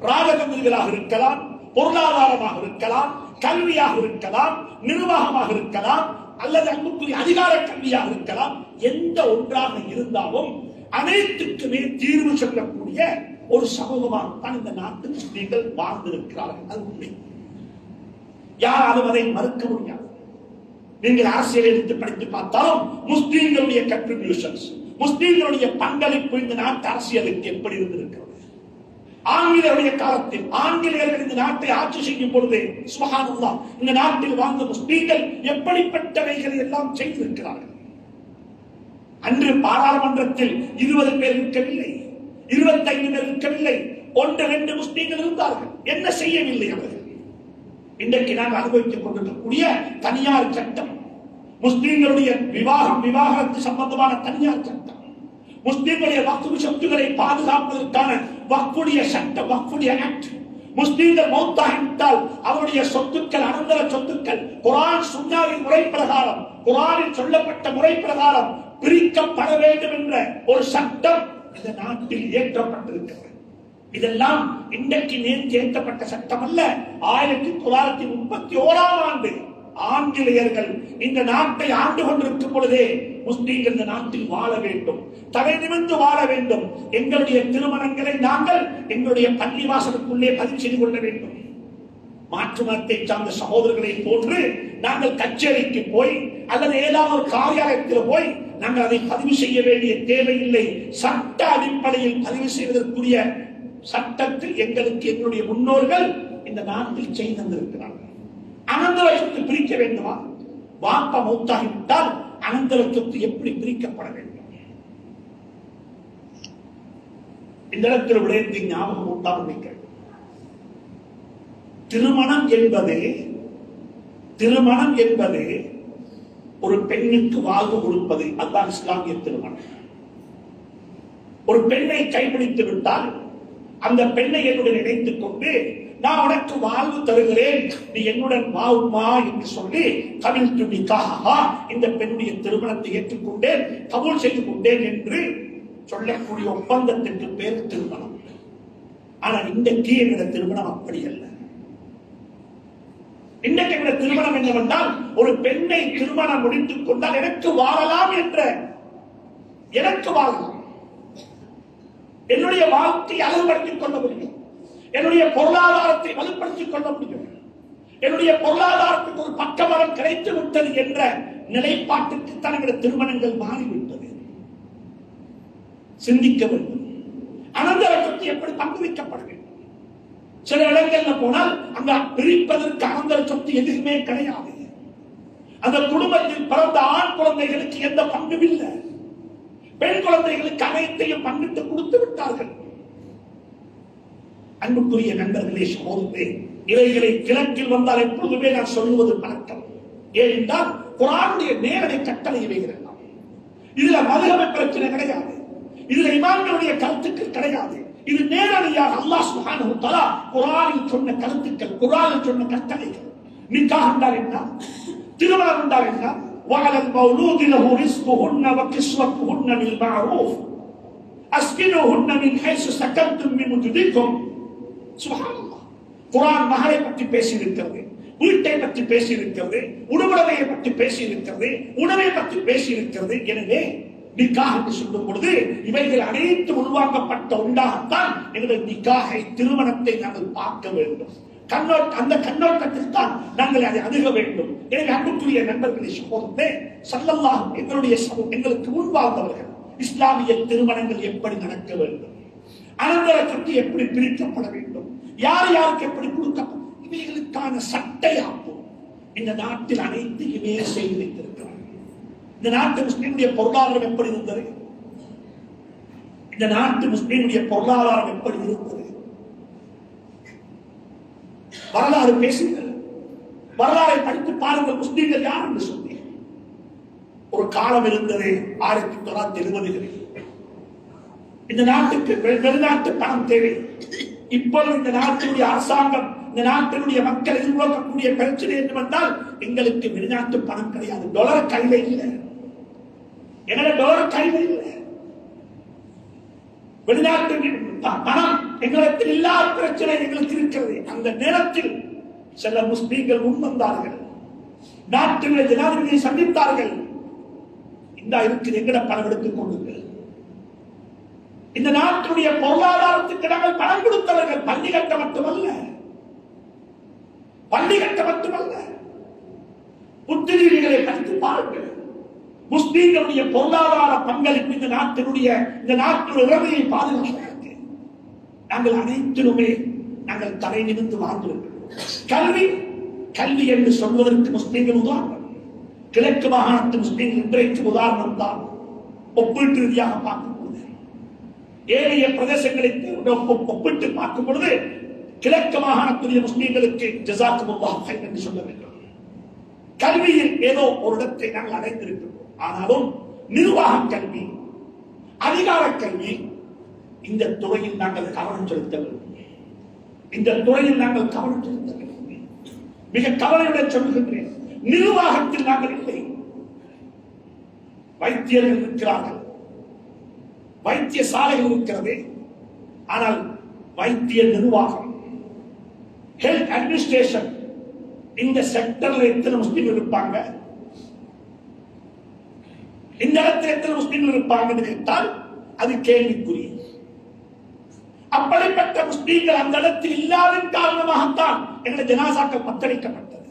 ராஜதந்திரிகளாக இருக்கலாம், பொருளாதாரமாக இருக்கலாம், கல்வியாக இருக்கலாம், நிர்வாகமாக இருக்கலாம், அல்லது அன்புக்குரிய அதிகார கல்வியாக இருக்கலாம். எந்த ஒன்றாக இருந்தாலும் அனைத்துக்குமே தீர்வு சொல்லக்கூடிய ஒரு சமூகமாகத்தான் இந்த நாட்டு முஸ்லிம்கள் வாழ்ந்திருக்கிறார்கள். அது உண்மை, யாராலும் அதை மறுக்க முடியாது. நீங்கள் அரசியல் எடுத்து படித்து பார்த்தாலும் முஸ்லிம்களுடைய கன்ட்ரிபியூஷன்ஸ், முஸ்லிம்களுடைய பங்களிப்பு இந்த நாட்டு அரசியலுக்கு எப்படி இருந்திருக்கிறது. ஆங்கிலேயருடைய காலத்தில் ஆங்கிலேயர்கள் இந்த நாட்டை ஆட்சி செய்யும் பொழுது சுப்ஹானல்லாஹ், இந்த நாட்டில் வாழ்ந்த முஸ்லிம்கள் எப்படிப்பட்டவைகளை எல்லாம் செய்திருக்கிறார்கள். அன்று பாராளுமன்றத்தில் 20 பேர் இருக்கவில்லை, 25 பேர் இருக்கவில்லை, 1-2 முஸ்லிம்கள் இருந்தார்கள். என்ன செய்யவில்லை அவர்கள்? இன்றைக்கு நாங்கள் அனுபவித்துக் கொண்டிருக்கக்கூடிய தனியார் சட்டம், முஸ்லிம்களுடைய விவாகரத்து சம்பந்தமான தனியார் சட்டம், முஸ்லிம்களுடைய வக்ஃப் சொத்துக்களை பாதுகாப்பதற்கான வக்ஃபுடைய சட்டம், வக்ஃபுடைய ஆக்ட், முஸ்லிம்கள் மௌத்தாகிவிட்டால் அவருடைய சொத்துக்கள், அனந்தர சொத்துக்கள் குர்ஆன் சுன்னாவின் முறை பிரகாரம், குர்ஆனில் சொல்லப்பட்ட முறை பிரகாரம் பிரிக்கப்பட வேண்டும் என்ற ஒரு சட்டம் இந்த நாட்டில் இயற்றப்பட்டிருக்கிறது. இதெல்லாம் இன்றைக்கு நேற்று ஏற்றப்பட்ட சட்டம் அல்ல. 1931ஆம் ஆண்டு ஆங்கிலேயர்கள் இந்த நாட்டை ஆண்டு கொண்டிருக்கும் பொழுதே முஸ்லிம்கள் இந்த நாட்டில் வாழ வேண்டும், தலை நிமிர்ந்து வாழ வேண்டும். எங்களுடைய திருமணங்களை நாங்கள் எங்களுடைய பள்ளி வாசலுக்குள்ளே பதிவு செய்து கொள்ள வேண்டும். மாற்று மதத்தை சார்ந்த சகோதரர்களை போன்று நாங்கள் கச்சேரிக்கு போய் அல்லது ஏதாவது ஒரு காரியாலயத்தில் போய் நாங்கள் அதை பதிவு செய்ய வேண்டிய தேவையில்லை. சட்ட அடிப்படையில் பதிவு செய்வதற்குரிய சட்டத்தில் எங்களுக்கு எங்களுடைய முன்னோர்கள் இந்த நாட்டில் செய்து தந்திருக்கிறார்கள். அனந்தர சொத்து பிரிக்க வேண்டுமா? வாப்பா மௌத்தாகிவிட்டால் அனந்தர சொத்து எப்படி பிரிக்கப்பட வேண்டும்? இந்த இடத்தில் விளையாட்டு ஞாபகம் உண்டாக வைக்க, திருமணம் என்பது ஒரு பெண்ணுக்கு வாழ்வு கொடுப்பது. அதுதான் இஸ்லாமிய திருமணம். ஒரு பெண்ணை கைப்பிடித்து விட்டால் அந்த பெண்ணை என்னுடன் இணைத்துக் கொண்டு நான் உனக்கு வாழ்வு தருகிறேன், நீ என்னுடன் வாவுமா என்று சொல்லி கபில்து நிகாஹா, இந்த பெண்ணுடைய திருமணத்தை ஏற்றுக்கொண்டேன், கபூல் செய்து கொண்டேன் என்று சொல்லக்கூடிய ஒப்பந்தத்திற்கு பேர் திருமணம். ஆனால் இன்றைக்கு என்ற திருமணம் அப்படி அல்ல. இன்றைக்கு என்ற திருமணம் என்னவென்றால், ஒரு பெண்ணை திருமணம் முடித்துக் கொண்டால் எனக்கு வாழலாம் என்ற, எனக்கு வாழலாம், என்னுடைய வாழ்க்கையை அழகுபடுத்திக் கொள்ள முடியும், என்னுடைய பொருளாதாரத்தை வலுப்படுத்திக் கொள்ள முடியும், என்னுடைய பொருளாதாரத்துக்கு ஒரு பக்கபலம் கிடைத்து விட்டது என்ற நிலைப்பாட்டுக்கு தன்னுடைய திருமணங்கள் மாறிவிட்டது. சிந்திக்க வேண்டும். அனந்தர சொத்து எப்படி பங்கு வைக்கப்பட வேண்டும்? சில இடங்கள்ல போனால் அங்க பிரிப்பதற்கு அனந்தர சொத்து எதுவுமே கிடையாது. அந்த குடும்பத்தில் பிறந்த ஆண் குழந்தைகளுக்கு எந்த பங்கும் இல்லை. பெண் குழந்தைகளுக்கு அனைத்தையும் பங்கிட்டு கொடுத்து விட்டார்கள். அன்புக்குரிய நண்பர்களே, சகோதரர்களே, இவைகளை கிழக்கில் வந்தால் எப்பொழுதுமே நான் சொல்லுவது பழக்கம். ஏனென்றால் குர்ஆனுடைய நேரடி கட்டளை இவைகள். இதுல மதுஹப் பிரச்சனை கிடையாது, இதுல இமாம்களுடைய கருத்துக்கள் கிடையாது. இது நேரடியாக அல்லாஹ் சுப்ஹானஹு வ தஆலா குர்ஆனில் சொன்ன கருத்துக்கள், குர்ஆனில் சொன்ன கட்டளைகள். நிக்காஹ் என்றால் என்ன? திருமணம் என்றால் என்ன? وعلى المولود له رزقهن وكسوتهن بالمعروف اسكنوهن من حيث سكنتم من وجدكم. சுப்ஹானல்லாஹ். குர்ஆன் மஹரை பற்றி பேசி இருக்கிறது, வீட்டை பற்றி பேசி இருக்கிறது, உணவுடையை பற்றி பேசி இருக்கிறது, உணவை பற்றி பேசி இருக்கிறது. எனவே நிக்காஹ் என்று சொல்லும் பொழுது இவைகள் அனைத்து உருவாக்கப்பட்ட ஒன்றாகத்தான் எங்களுடைய நிக்காஹை, திருமணத்தை நாங்கள் பார்க்க வேண்டும். அந்த கண்ணோட்டத்தில் தான் நாங்கள் அதை அணுக வேண்டும். எனவே அன்புக்குரிய நண்பர்களே, சகோதரர்களே, ஸல்லல்லாஹு எங்களுக்கு முன்வாழ்ந்தவர்கள் இஸ்லாமிய திருமணங்கள் எப்படி நடக்க வேண்டும், அனந்தர சொத்து எப்படி பிரிக்கப்பட வேண்டும், யார் யாருக்கு எப்படி கொடுக்கப்படும், இவைகளுக்கான சட்டையாப்பு இந்த நாட்டில் அனைத்தையுமே செய்து வைத்திருக்கிறார். இந்த நாட்டு முஸ்லிமுடைய பொருளாதாரம் எப்படி இருந்தது? இந்த நாட்டு முஸ்லிமுடைய பொருளாதாரம் எப்படி இருந்தது? வரலாறு பேசுங்கள், வரலாறை படித்து பாருங்கள். முஸ்லிம்கள் யார் என்று சொல்லி ஒரு காலம் இருந்தது 1970களில். இந்த நாட்டுக்கு வெளிநாட்டு பணம் தேவை. இப்பொழுது இந்த நாட்டினுடைய அரசாங்கம், இந்த நாட்டினுடைய மக்கள் எதிர்நோக்கக்கூடிய பிரச்சனை என்னவென்றால் எங்களுக்கு வெளிநாட்டு பணம் கிடையாது. டாலர் கையில இல்லை, எங்களோட டாலர் கையில இல்லை. வெளிநாட்டு பணம் எங்களுக்கு இல்லாத பிரச்சனை எங்களுக்கு இருக்கிறது. அந்த நேரத்தில் சில முஸ்லீம்கள் முன்வந்தார்கள், நாட்டினுடைய ஜனாதிபதியை சந்தித்தார்கள். இந்த இருக்குது எங்கட பணம் எடுத்துக் கொள்ளுங்கள். இந்த நாட்டினுடைய பொருளாதாரத்துக்கு நாங்கள் பணம் கொடுத்தவர்கள். பள்ளி கட்ட மட்டுமல்ல, புத்திஜீவிகளை படித்து பாருங்கள். முஸ்லீம்களுடைய பொருளாதார பங்களிப்பு இந்த நாட்டினுடைய உரிமையை பாதுகாப்பதற்கு நாங்கள் அனைத்திலுமே நாங்கள் தலை நிமிர்ந்து வாழ்ந்திருக்கிறோம். கல்வி என்று சொல்வதற்கு முஸ்லீம்கள் உதாரணம். கிழக்கு மாகாணத்து முஸ்லீம்கள் இன்றைக்கு உதாரணம் தான். ஒப்பீட்டு ரீதியாக பார்க்கும் பொழுது, ஏனைய பிரதேசங்களை ஒப்பிட்டு பார்க்கும் பொழுது கிழக்கு மாகாணத்துடைய முஸ்லீம்களுக்கு ஜஸாக்குமுல்லாஹ் ஹைர் என்று சொல்ல வேண்டும். கல்வியில் ஏதோ ஒரு இடத்தை நாங்கள் அடைந்திருக்கிறோம். ஆனாலும் நிர்வாக கல்வி, அதிகார கல்வி, இந்த துறையில் நாங்கள் கவனம் செலுத்த வேண்டும். இந்த துறையில் நாங்கள் கவனம் செலுத்த வேண்டும். மிக கவலையுடன் சொல்கின்றேன், நிர்வாகத்தில் நாங்கள் இல்லை. வைத்தியர்கள் இருக்கிறார்கள், வைத்தியசாலைகள் இருக்கிறது. ஆனால் வைத்திய நிர்வாகம், ஹெல்த் அட்மினிஸ்ட்ரேஷன், இந்த செக்டர்ல எத்தனை முஸ்லீம்கள் இருப்பாங்க? இந்த இடத்துல எத்தனை முஸ்லீம்கள் இருப்பாங்க என்று கேட்டால் அது கேள்விக்குரிய. அப்படிப்பட்ட முஸ்லீம்கள் அந்த இடத்தில் இல்லாத காரணமாகத்தான் எங்களுடைய ஜனாசாக்கள் பத்தளிக்கப்பட்டது.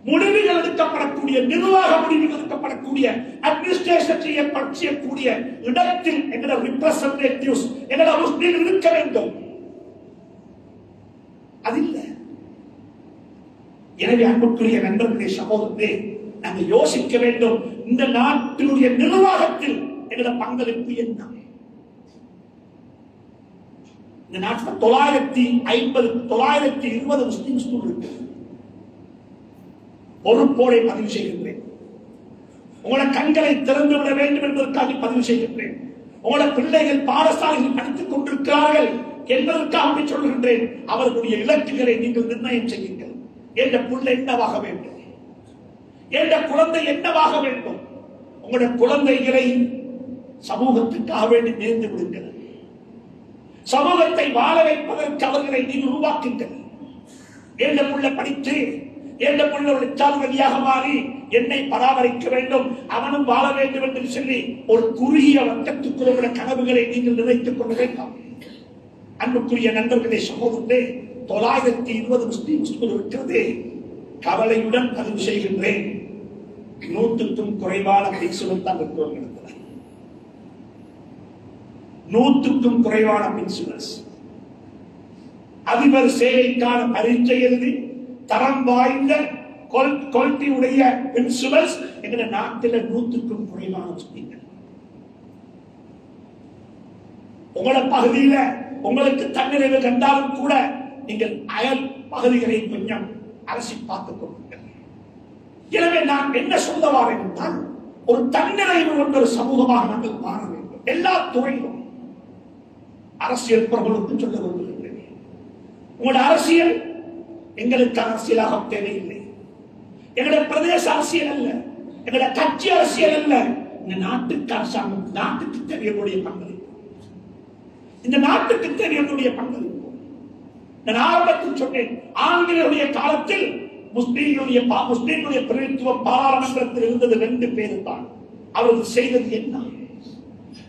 முடிவுகள் எடுக்கப்படக்கூடிய, நிர்வாக முடிவுகள் எடுக்கப்படக்கூடிய, அட்மினிஸ்ட்ரேஷன் செய்யக்கூடிய இடத்தில் எங்களுடைய ரிப்ரசன்டேட்டிவ்ஸ் எங்களுடைய முஸ்லீம்கள் இருக்க வேண்டும். அது இல்லை. எனவே அன்புக்குரிய நண்பர்களே, சகோதரர்களே, நாங்கள் யோசிக்க வேண்டும். இந்த நாட்டினுடைய நிர்வாகத்தில் எங்களோட பங்களிப்பு என்ன? இந்த நாட்டில் 920 முஸ்லிம் ஸ்கூல் இருக்கு. பொறுப்போடு பதிவு செய்கின்றேன். உங்களோட கண்களை திறந்து விட வேண்டும் என்பதற்காக பதிவு செய்கின்றேன். உங்களோட பிள்ளைகள் பாடசாலையில் படித்துக் கொண்டிருக்கிறார்கள் என்பதற்காக சொல்கின்றேன். அவர்களுடைய இலக்குகளை நீங்கள் நிர்ணயம் செய்யுங்கள். என்ற பிள்ளை என்னவாக வேண்டும், என்ற குழந்தை என்னவாக வேண்டும். உங்களுடைய குழந்தைகளை சமூகத்துக்காக வேண்டி நேர்ந்து விடுங்கள். சமூகத்தை வாழ வைப்பதற்கு அவர்களை நீங்கள் உருவாக்குங்கள். என்ற பிள்ளை படித்து, என்ற பிள்ளை ஒரு சாதனையாக மாறி என்னை பராமரிக்க வேண்டும், அவனும் வாழ வேண்டும் என்று சொல்லி ஒரு குறுகிய வட்டத்துக்குள்ள கனவுகளை நீங்கள் நினைத்துக் கொள்ள வேண்டாம். அன்புக்குரிய நண்பர்களே, சகோதரர்களே, 920 முஸ்லிம்கள் இருக்கிறது. கவலையுடன் பதிவு செய்கின்றேன், 100க்கும் குறைவான பிரின்சிபல் தான் இருக்கிறோம். 100க்கும் குறைவான பிரின்சிபல்ஸ். அதிபர் சேவைக்கான பரீட்சை எழுதி தரம் வாய்ந்த குவாலிட்டி உடைய பிரின்சிபல்ஸ் எங்க நாட்டில் 100க்கும் குறைவான முஸ்லிம்கள். உங்களோட பகுதியில உங்களுக்கு தன்னிறைவு கண்டாலும் கூட நீங்கள் அயல் பகுதிகளை கொஞ்சம் அரசி பார்த்துக் கொள்ளுங்கள். எனவே நான் என்ன சொல்ல வாரேன் என்றால், ஒரு தன்னிறைவு கொண்ட ஒரு சமூகமாக நாங்கள் மாற வேண்டும். எல்லா துறையிலும் அரசியல் பிரபலத்துக்கு சொல்ல விரும்புகின்றேன். உங்களோட அரசியல் எங்களுக்கு அரசியலாக தேவையில்லை. எங்களுடைய பிரதேச அரசியல் அல்ல, எங்களுடைய கட்சி அரசியல் அல்ல. இந்த நாட்டுக்கு அரசாங்கம், நாட்டுக்கு தேவையுடைய பங்களிப்பு, இந்த நாட்டுக்கு தேவையுடைய பங்களிப்பு. நான் ஆரம்பத்தில் சொன்னேன், ஆங்கிலேயருடைய காலத்தில் முஸ்லீம்களுடைய பிரதிநிதித்துவம் பாராளுமன்றத்தில் இருந்தது 2 பேர் தான். அவர்கள் செய்தது என்ன?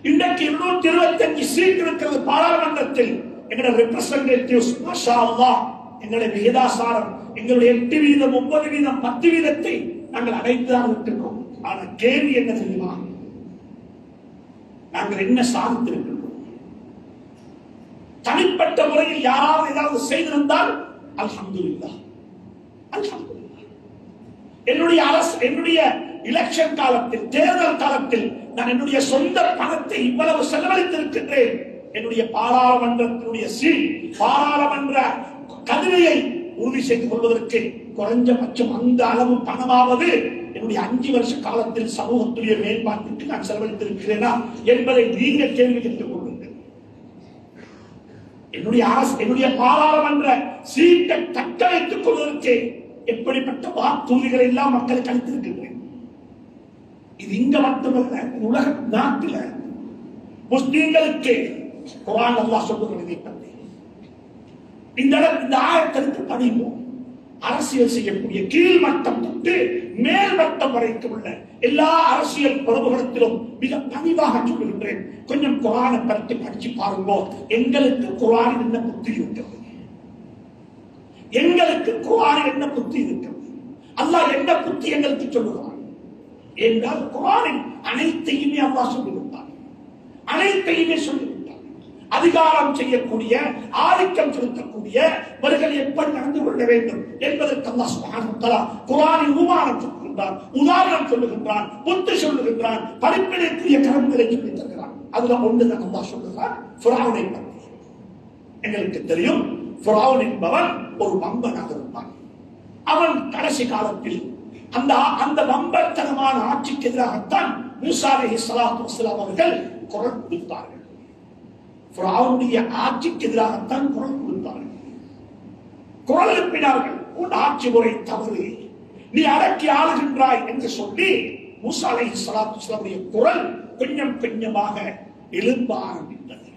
இன்றைக்கு 225 சீட் இருக்கிறது பாராளுமன்றத்தில். எங்களுடைய ரெப்ரசன்டேட்டிவ்ஸ் மாஷா அல்லாஹ், எங்களுடைய விகிதாசாரம், எங்களுடைய 8%, 9%, 10% நாங்கள் அடைந்துதான் இருக்கின்றோம். ஆனால் கேள்வி என்ன தெரியுமா? நாங்கள் என்ன சாதித்திருக்கிறோம்? தனிப்பட்ட முறையில் யாராவது ஏதாவது செய்திருந்தால் அல்ஹம்துலில்லாஹ், அல்ஹம்துலில்லாஹ். என்னுடைய எலெக்ஷன் காலத்தில், தேர்தல் காலத்தில் நான் என்னுடைய சொந்த பணத்தை இவ்வளவு செலவழித்திருக்கின்றேன். என்னுடைய பாராளுமன்றத்தினுடைய பாராளுமன்ற கதிரையை உறுதி செய்து கொள்வதற்கு குறைஞ்சபட்சம் அந்த அளவு பணமாவது என்னுடைய 5 வருஷ காலத்தில் சமூகத்துடைய மேம்பாட்டுக்கு நான் செலவழித்திருக்கிறேனா என்பதை நீங்க கேள்வி கேட்டுக் கொள்ளுங்கள். என்னுடைய பாராளுமன்ற சீட்டை தக்க வைத்துக் கொள்வதற்கு எப்படிப்பட்ட வாக்குறுதிகளை எல்லாம் மக்களுக்கு அளித்திருக்கின்றேன். இது இங்க மட்டுமல்ல, உலக நாட்டில் முஸ்லிம்களுக்கு குர்ஆன் அல்லாஹ் சொல்லுகிறது. இந்த ஆயத்திற்கு படிப்போம். அரசியல் செய்யக்கூடிய கீழ் மட்டம் தொட்டு மேல் மட்டம் வரைக்கும் உள்ள எல்லா அரசியல் பிரபுகளிடத்திலும் மிக பணிவாக சொல்லுகின்றேன், கொஞ்சம் குர்ஆனை பற்றி படிச்சு பாருங்க. எங்களுக்கு குர்ஆனில் என்ன புத்தி இருக்கிறது? எங்களுக்கு குர்ஆனில் என்ன புத்தி இருக்கிறது? அல்லாஹ் என்ன புத்தி எங்களுக்கு சொல்லுகிறான் என்றால், குர்ஆனில் அனைத்தையுமே அல்லாஹ் சொல்லிவிட்டான், அனைத்தையுமே சொல்லிவிட்டான். அதிகாரம் செய்யக்கூடிய, ஆதிக்கம் செலுத்தக்கூடியவர்கள் எப்படி நடந்து கொள்ள வேண்டும் என்பதற்கு அல்லாஹ் சுப்ஹானஹு வ தஆலா குர்ஆனில் உதாரணம் சொல்லுகின்றான், புத்தி சொல்லுகின்றான், படிப்பினைக்குரிய கருத்துக்களை சொல்லித் தருகிறான். அதுல ஒன்றுதான் அல்லாஹ் சொல்லுகிறான் ஃபிரௌனை பற்றி. எங்களுக்கு தெரியும், ஃபிரௌன் என்பவன் ஒரு வம்பனாக இருந்தான். அவன் கடைசி காலத்தில் அந்த வம்பத்தனமான ஆட்சிக்கு எதிராகத்தான் மூசா அலைஹிஸ்ஸலாத்து வஸ்ஸலாம் அவர்கள் குரல் கொடுத்தார்கள். ஃபிரௌனுடைய ஆட்சிக்கு எதிராகத்தான் குரல் கொடுத்தார்கள், குரல் எழுப்பினார்கள். உன் ஆட்சி முறை தவறு, நீ அடக்கி ஆளுகின்றாய் என்று சொல்லி மூசா அலைஹிஸ்ஸலாத்து வஸ்ஸலாமுடைய குரல் கொஞ்சம் கொஞ்சமாக எழும்ப ஆரம்பித்தது.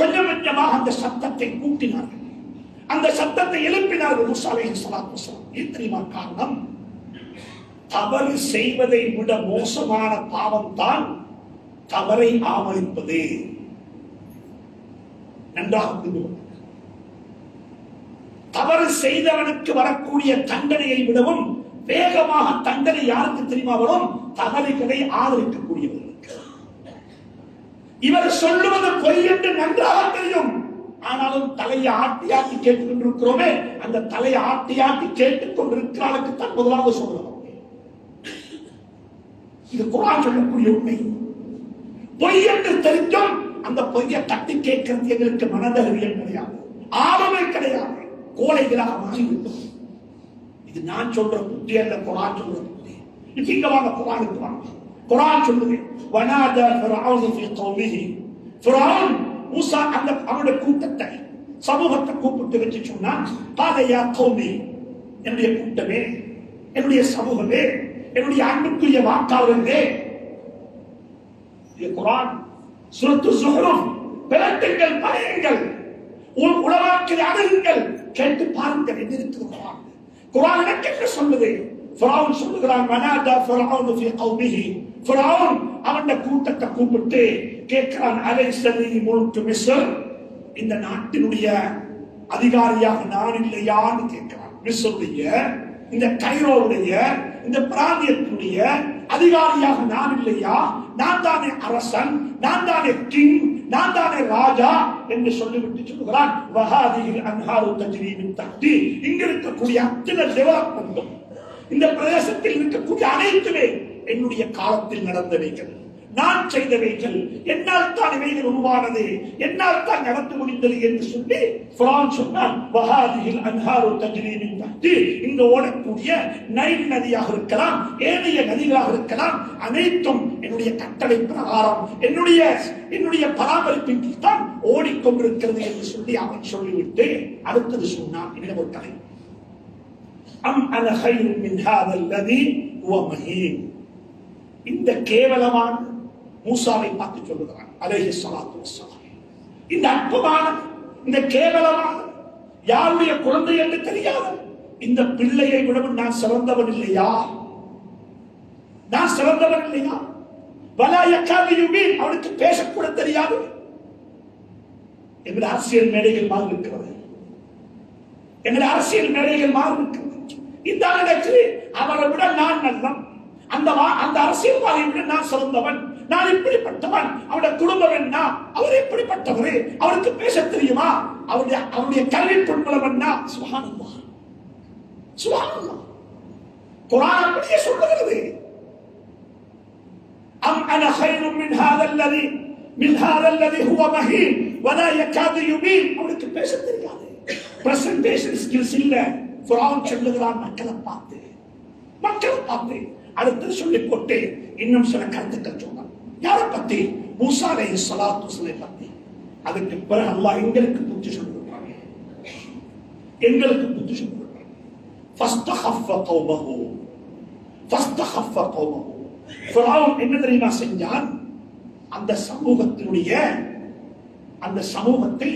கொஞ்சம் கொஞ்சமாக அந்த சத்தத்தை கூட்டினார்கள், அந்த சத்தத்தை எழுப்பினார்கள் மூசா அலைஹிஸ்ஸலாத்து வஸ்ஸலாம். ஏன் தெரியுமா காரணம்? தவறு செய்வதை விட மோசமான பாவம் தான் தவறை ஆமரிப்பது. நன்றாக புரிந்து கொள்ளுங்கள். தவறு செய்தவனுக்கு வரக்கூடிய தண்டனையை விடவும் வேகமாக தண்டனை யாருக்கு தெரியுமா வரும்? தவறுகளை ஆதரிக்கக்கூடியவர்களுக்கு. இவர் சொல்லுவது பொய் என்று நன்றாக தெரியும், ஆனாலும் தலையை ஆட்டி ஆட்டி கேட்டுக் கொண்டிருக்கிறோமே, அந்த தலையை ஆட்டி ஆட்டி கேட்டுக் கொண்டிருக்கிறாளுக்கு தான் முதலாவது சொல்றோம். இது குர்ஆன் சொல்லக்கூடிய உண்மை. பொய் என்று தெரிஞ்சும் அந்த பொய்யை தட்டி கேட்கிறது எங்களுக்கு மனதறிவியல் கிடையாது, ஆர்வமே கிடையாது, கோழைகளாக மாறிவிட்டோம். இது நான் சொல்ற புத்தி அல்ல, குர்ஆன் சொல்ற புத்தி. இங்க வாங்க, குர்ஆனுக்கு வாங்க. குர்ஆன் சொல்லுது, வனாதா ஃபிரௌன் ஃபீ கௌமிஹி. ஃபிரௌன் மூசா அவனுடைய கூட்டத்தை, சமூகத்தை கூப்பிட்டு வச்சு சொன்னான், கால யா கௌமி, என்னுடைய கூட்டமே, என்னுடைய சமூகமே, என்னுடைய அன்புக்குரிய வாக்காளர்களே. இது குர்ஆன் சூரத்து ஸுஹ்ருஃப். பிறட்டுங்கள், பழையுங்கள், உலமாக்களை அணுகுங்கள், கேட்டு பாருங்கள் என்ன இருக்குது குர்ஆன். குர்ஆன் என்ன சொல்லுது? ஃபிரௌன் சொல்லுகிறான், வனாதா ஃபிரௌன் ஃபீ கௌமிஹி. ஃபிரௌன் அவனுடைய கூட்டத்தை கூப்பிட்டு கேட்கிறான், அலைஸ லீ முல்கு மிஸ்ர், இந்த நாட்டினுடைய அதிகாரியாக நான் இல்லையான்னு கேட்கிறான். மிஸ்ருடைய இந்த கைரோவுடைய இந்த பிராந்தியத்துடைய அதிகாரியாக நான் இல்லையா? நான் தானே அரசன், நான் தானே கிங், நான் தானே ராஜா என்று சொல்லிவிட்டு சொல்லுகிறான், வஹாதிஹில் அன்ஹாரு தஜ்ரி மின் தஹ்தி. இங்க இருக்கக்கூடிய அத்தனை டெவலப்மென்ட்டும், இந்த பிரதேசத்தில் இருக்கக்கூடிய அனைத்துமே என்னுடைய காலத்தில் நடந்தவைகள், நான் செய்தவைகள், என்னால் தான் இவைகள் உருவானது, என்னால் தான் நடந்து முடிந்தது என்று சொல்லி குர்ஆன் சொன்னான், வஹாதிஹில் அன்ஹாரு தஜ்ரி மின் தஹ்தி. இங்க ஓடக்கூடிய நைல் நதியாக இருக்கலாம், ஏனைய நதிகளாக இருக்கலாம், அனைத்தும் என்னுடைய கட்டளை பிரகாரம் என்னுடைய பராமரிப்பின் கீழ் தான் ஓடிக்கொண்டிருக்கிறது என்று சொல்லி அவன் சொல்லிவிட்டு அடுத்தது சொன்னான். என்ன ஒரு கதை, அம் அன கைரும் மின் ஹாதல் லதி ஹுவ மஹீன். இந்த கேவலமான மூசாவை பார்த்து சொல்லுகிறான் அலைஹி ஸலாத்து வஸ்ஸலாம், இந்த அற்பமான இந்த கேவலமான யாருடைய குழந்தை என்று தெரியாது இந்த பிள்ளையை விடவும் நான் சிறந்தவன் இல்லையா? நான் சிறந்தவன் இல்லையா? வலா யகாது யுபீன், அவனுக்கு பேசக்கூட தெரியாது. எங்கள் அரசியல் மேடைகள் மாறி இருக்கிறது, எங்கள் அரசியல் மேடைகள் மாறி இருக்கிறது. இந்த இடத்தில் அவரை விட நான் நல்லவன், அந்த அரசியல்வாதியை விட நான் சிறந்தவன், நான் இப்படிப்பட்டவன், அவருடைய குடும்பம் என்ன, அவர் எப்படிப்பட்டவர், அவருக்கு பேச தெரியுமா, அவருடைய கல்வி பொன்மலம் என்ன? சுப்ஹானல்லாஹ், சுப்ஹானல்லாஹ். குர்ஆன் அப்படியே சொல்லுகிறது, அம் அன கைரும் மின் ஹாதல்லதி ஹுவ மஹீன் வலா யகாது யுபீன். அவருக்கு பேச தெரியாது, பிரசன்டேஷன் ஸ்கில்ஸ் இல்ல. குர்ஆன் சொல்லுகிறான் மக்களை பார்த்து அடுத்து சொல்லிக் போட்டு இன்னும் சில கருத்துக்கள் சொன்னான். யாரை பத்தி? மூசா அலைஹிஸ்ஸலாத்து வஸ்ஸலாம் பத்தி. அதுக்கு பிறகு அல்லாஹ் எங்களுக்கு புத்தி சொல்லிருக்காங்க, எங்களுக்கு புத்தி சொல்லிருக்காங்க. ஃபஸ்தஹஃப கௌமஹு. ஃபிரௌன் என்ன தெரியுமா செஞ்சான்? அந்த சமூகத்தை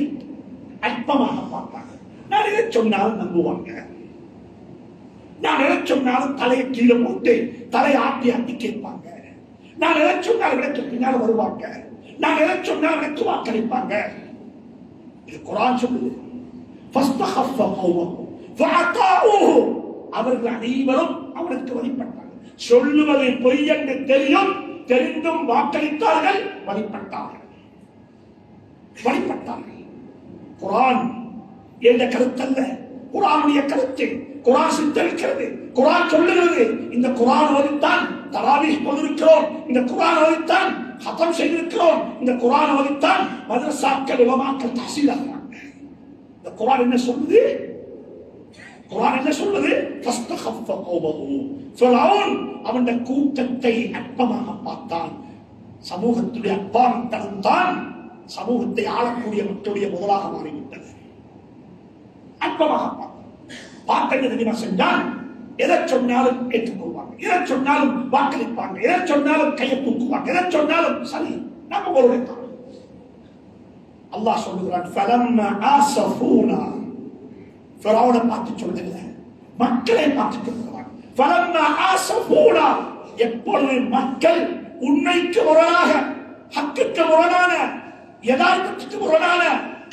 அற்பமாக பார்த்தாங்க. நான் எதை சொன்னாலும் நம்புவாங்க, நான் எதை சொன்னாலும் தலையை கீழே போட்டு தலையை ஆட்டி கேட்பாங்க, நான் எதை சொன்னாலும் எனக்கு பின்னால் வருவாங்க, நான் எதை சொன்னாலும் எனக்கு வாக்களிப்பாங்க. இது குர்ஆன் சொல்லுது. அவர்கள் அனைவரும் அவனுக்கு வழிபட்டார்கள். சொல்லுவது பொய் என்று தெரிந்தும் வாக்களித்தார்கள், வழிபட்டார்கள். குர்ஆன் என்ற கருத்தல்ல, குர்ஆனுடைய கருத்து. குர்ஆன் சித்தரிக்கிறது, குர்ஆன் சொல்லுகிறது. இந்த குர்ஆன் ஓதித்தான் தராவீஹ் தொழுகிறோம், இந்த குர்ஆன் ஓதித்தான் ஹதம் செய்திருக்கிறோம், இந்த குர்ஆன் ஓதித்தான் மதரசாக்கள் உலமாக்கள் தஹ்சீல் ஆகிறாங்க. இந்த குர்ஆன் என்ன சொல்லுது? குர்ஆன் என்ன சொல்லுது? ஃபஸ்தஹஃப கௌமஹு. ஃபிரௌன் அவனுடைய கூட்டத்தை அற்பமாக பார்த்தான். சமூகத்துடைய அப்பாவித்தனம் தான் சமூகத்தை ஆளக்கூடிய மக்களுடைய முதலாக மாறிவிட்டது. அற்பமாக பார்த்த தெரியுமா சென்றால் எதை சொன்னாலும் ஏற்றுக்கொள்வாங்க, எதை சொன்னாலும் வாக்களிப்பாங்க, எதை சொன்னாலும் கையை தூக்குவாங்க, எதை சொன்னாலும் சரி நம்ம ஒரு அல்லாஹ் சொல்லுகிறான், ஃபலம்மா ஆஸஃபூனா. ஃபிரௌனை பார்த்து சொல்லல, மக்களை பார்த்து சொல்லுகிறான். ஃபலம்மா ஆஸஃபூனா, எப்பொழுது மக்கள் உண்மைக்கு முரணாக, ஹக்குக்கு முரணான, யதார்த்தத்துக்கு முரணான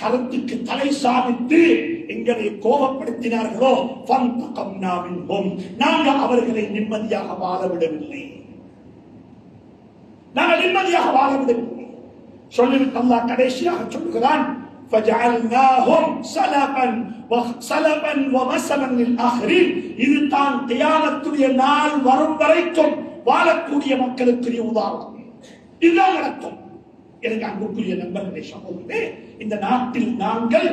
கருத்துக்கு தலை சாமித்து எங்களை கோபப்படுத்தினார்களோ, ஃபந்தகம்னா மின்ஹும், நாங்கள் அவர்களை நிம்மதியாக வாழ விடவில்லை, நாங்கள் நிம்மதியாக வாழ விடவில்லை. சொல்லிவிட்டு அல்லாஹ் கடைசியாக சொல்லுகிறான், فجعلناهم سلفا ومثلا للآخرين. இது தான் கியாமத்துடைய நாள் வரும் வரைக்கும் வாழக்கூடிய மக்களுக்குரிய உதாரணம். இதுதான் நடக்கும். எனக்கு அன்புக்குரிய நண்பர்களே, சகோதரர்களே, இந்த நாட்டில் நாங்கள்